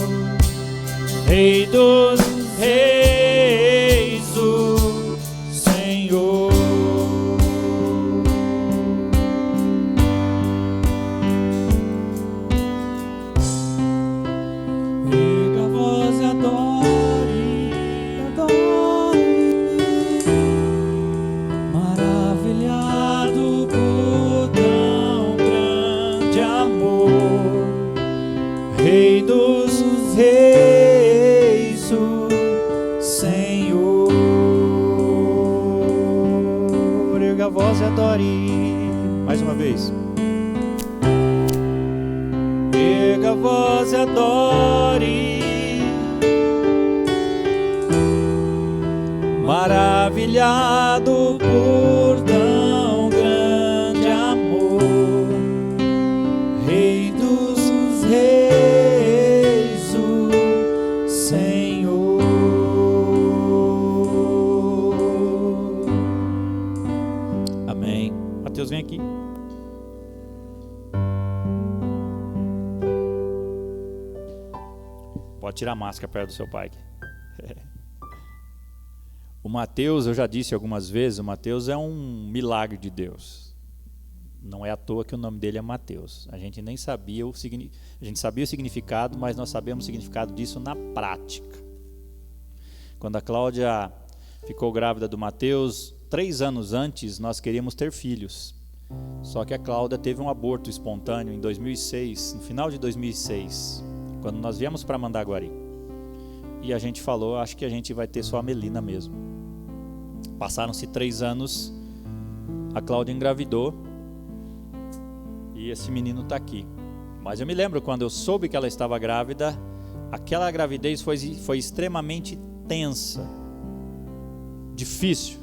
Rei dos reis, o Senhor. Erga a voz e adore, maravilhado por tão grande amor, Rei dos reis, o Senhor. Erga a voz e adore. Mais uma vez. Erga a voz e adore, maravilhado por tão grande amor, Rei dos reis, o Senhor. Amém. Mateus, vem aqui. Pode tirar a máscara perto do seu pai. O Mateus, eu já disse algumas vezes, o Mateus é um milagre de Deus. Não é à toa que o nome dele é Mateus. A gente nem sabia a gente sabia o significado, mas nós sabemos o significado disso na prática. Quando a Cláudia ficou grávida do Mateus, 3 anos antes, nós queríamos ter filhos. Só que a Cláudia teve um aborto espontâneo em 2006, no final de 2006, quando nós viemos para Mandaguari. E a gente falou, acho que a gente vai ter só a Melina mesmo. Passaram-se 3 anos, a Cláudia engravidou e esse menino está aqui. Mas eu me lembro quando eu soube que ela estava grávida, aquela gravidez foi extremamente tensa, difícil.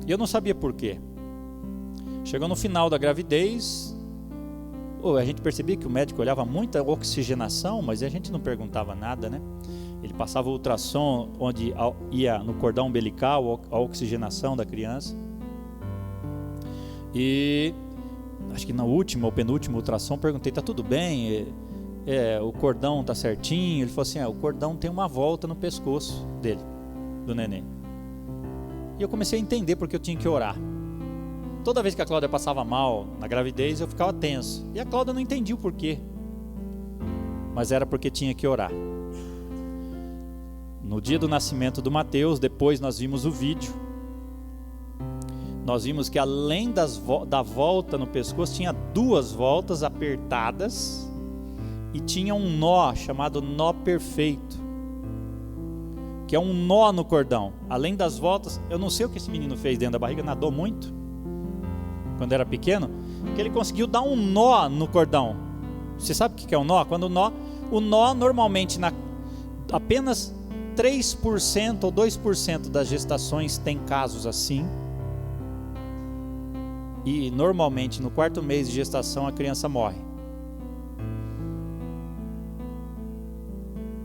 E eu não sabia por quê. Chegou no final da gravidez, a gente percebia que o médico olhava muita oxigenação, mas a gente não perguntava nada, né? Ele passava o ultrassom onde ia no cordão umbilical a oxigenação da criança. E acho que no último ou penúltimo ultrassom perguntei, tá tudo bem? O cordão tá certinho? Ele falou assim, o cordão tem uma volta no pescoço dele, do neném. E eu comecei a entender porque eu tinha que orar. Toda vez que a Cláudia passava mal na gravidez, eu ficava tenso. E a Cláudia não entendia o porquê. Mas era porque tinha que orar. No dia do nascimento do Mateus, depois nós vimos o vídeo. Nós vimos que além da volta no pescoço, tinha 2 voltas apertadas e tinha um nó chamado nó perfeito, que é um nó no cordão. Além das voltas, eu não sei o que esse menino fez dentro da barriga, nadou muito quando era pequeno, que ele conseguiu dar um nó no cordão. Você sabe o que é um nó? Quando o nó normalmente apenas 3% ou 2% das gestações tem casos assim. E normalmente no 4º mês de gestação a criança morre.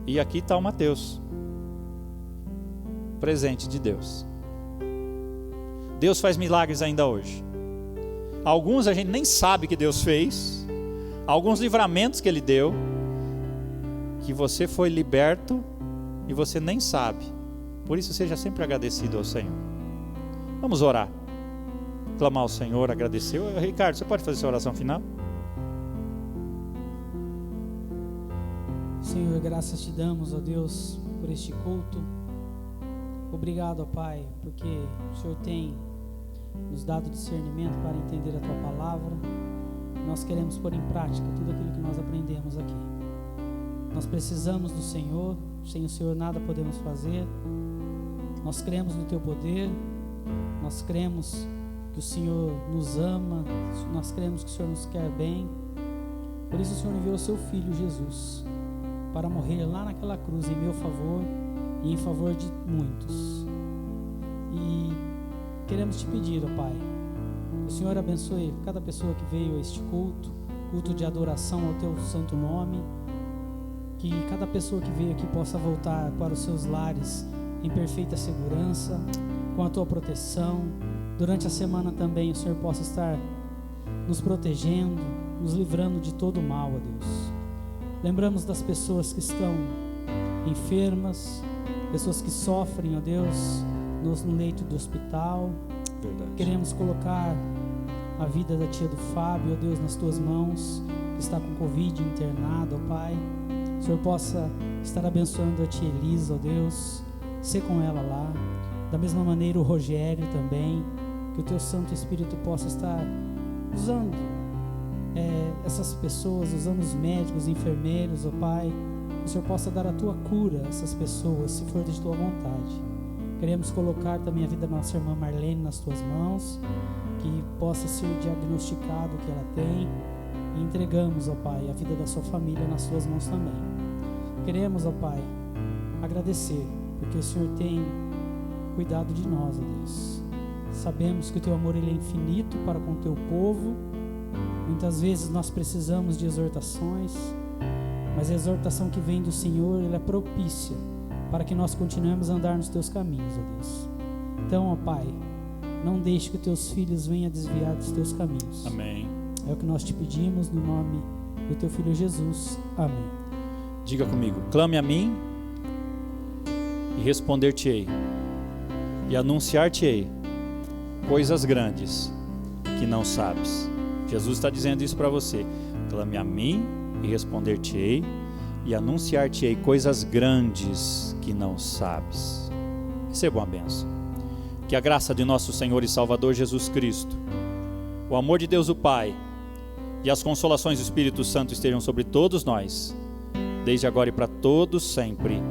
E aqui está o Mateus, presente de Deus. Deus faz milagres ainda hoje. Alguns a gente nem sabe que Deus fez, alguns livramentos que Ele deu, que você foi liberto e você nem sabe. Por isso seja sempre agradecido ao Senhor. Vamos orar, clamar ao Senhor, agradecer. Ricardo, você pode fazer sua oração final? Senhor, graças te damos, ó Deus, por este culto. Obrigado, ó Pai, porque o Senhor tem nos dado discernimento para entender a Tua palavra. Nós queremos pôr em prática tudo aquilo que nós aprendemos aqui. Nós precisamos do Senhor, sem o Senhor nada podemos fazer. Nós cremos no Teu poder, nós cremos que o Senhor nos ama, nós cremos que o Senhor nos quer bem. Por isso o Senhor enviou o Seu Filho Jesus para morrer lá naquela cruz em meu favor e em favor de muitos. E queremos te pedir, ó Pai, que o Senhor abençoe cada pessoa que veio a este culto de adoração ao Teu santo nome, que cada pessoa que veio aqui possa voltar para os seus lares em perfeita segurança, com a tua proteção. Durante a semana também o Senhor possa estar nos protegendo, nos livrando de todo o mal, ó Deus. Lembramos das pessoas que estão enfermas, pessoas que sofrem, ó Deus, no leito do hospital. Verdade. Queremos colocar a vida da tia do Fábio, ó Deus, nas tuas mãos, que está com Covid internado, ó Pai. O Senhor possa estar abençoando a tia Elisa, ó Deus, ser com ela lá. Da mesma maneira o Rogério também, que o teu Santo Espírito possa estar usando essas pessoas, usando os médicos, os enfermeiros, ó Pai. Que o Senhor possa dar a tua cura a essas pessoas, se for de tua vontade. Queremos colocar também a vida da nossa irmã Marlene nas tuas mãos, que possa ser diagnosticado o que ela tem, e entregamos, ó Pai, a vida da sua família nas tuas mãos também. Queremos, ó Pai, agradecer, porque o Senhor tem cuidado de nós, ó Deus. Sabemos que o teu amor ele é infinito para com o teu povo. Muitas vezes nós precisamos de exortações, mas a exortação que vem do Senhor, ela é propícia para que nós continuemos a andar nos teus caminhos, ó Deus. Então, ó Pai, não deixe que os teus filhos venham a desviar dos teus caminhos. Amém. É o que nós te pedimos no nome do teu Filho Jesus. Amém. Diga comigo: clame a mim e responder-te-ei, e anunciar-te-ei coisas grandes que não sabes. Jesus está dizendo isso para você. Clame a mim e responder-te-ei, e anunciar-te-ei coisas grandes que não sabes. Receba uma bênção. Que a graça de nosso Senhor e Salvador Jesus Cristo, o amor de Deus o Pai e as consolações do Espírito Santo estejam sobre todos nós, desde agora e para todos sempre.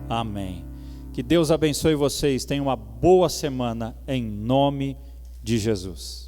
Amém. Que Deus abençoe vocês. Tenham uma boa semana em nome de Jesus.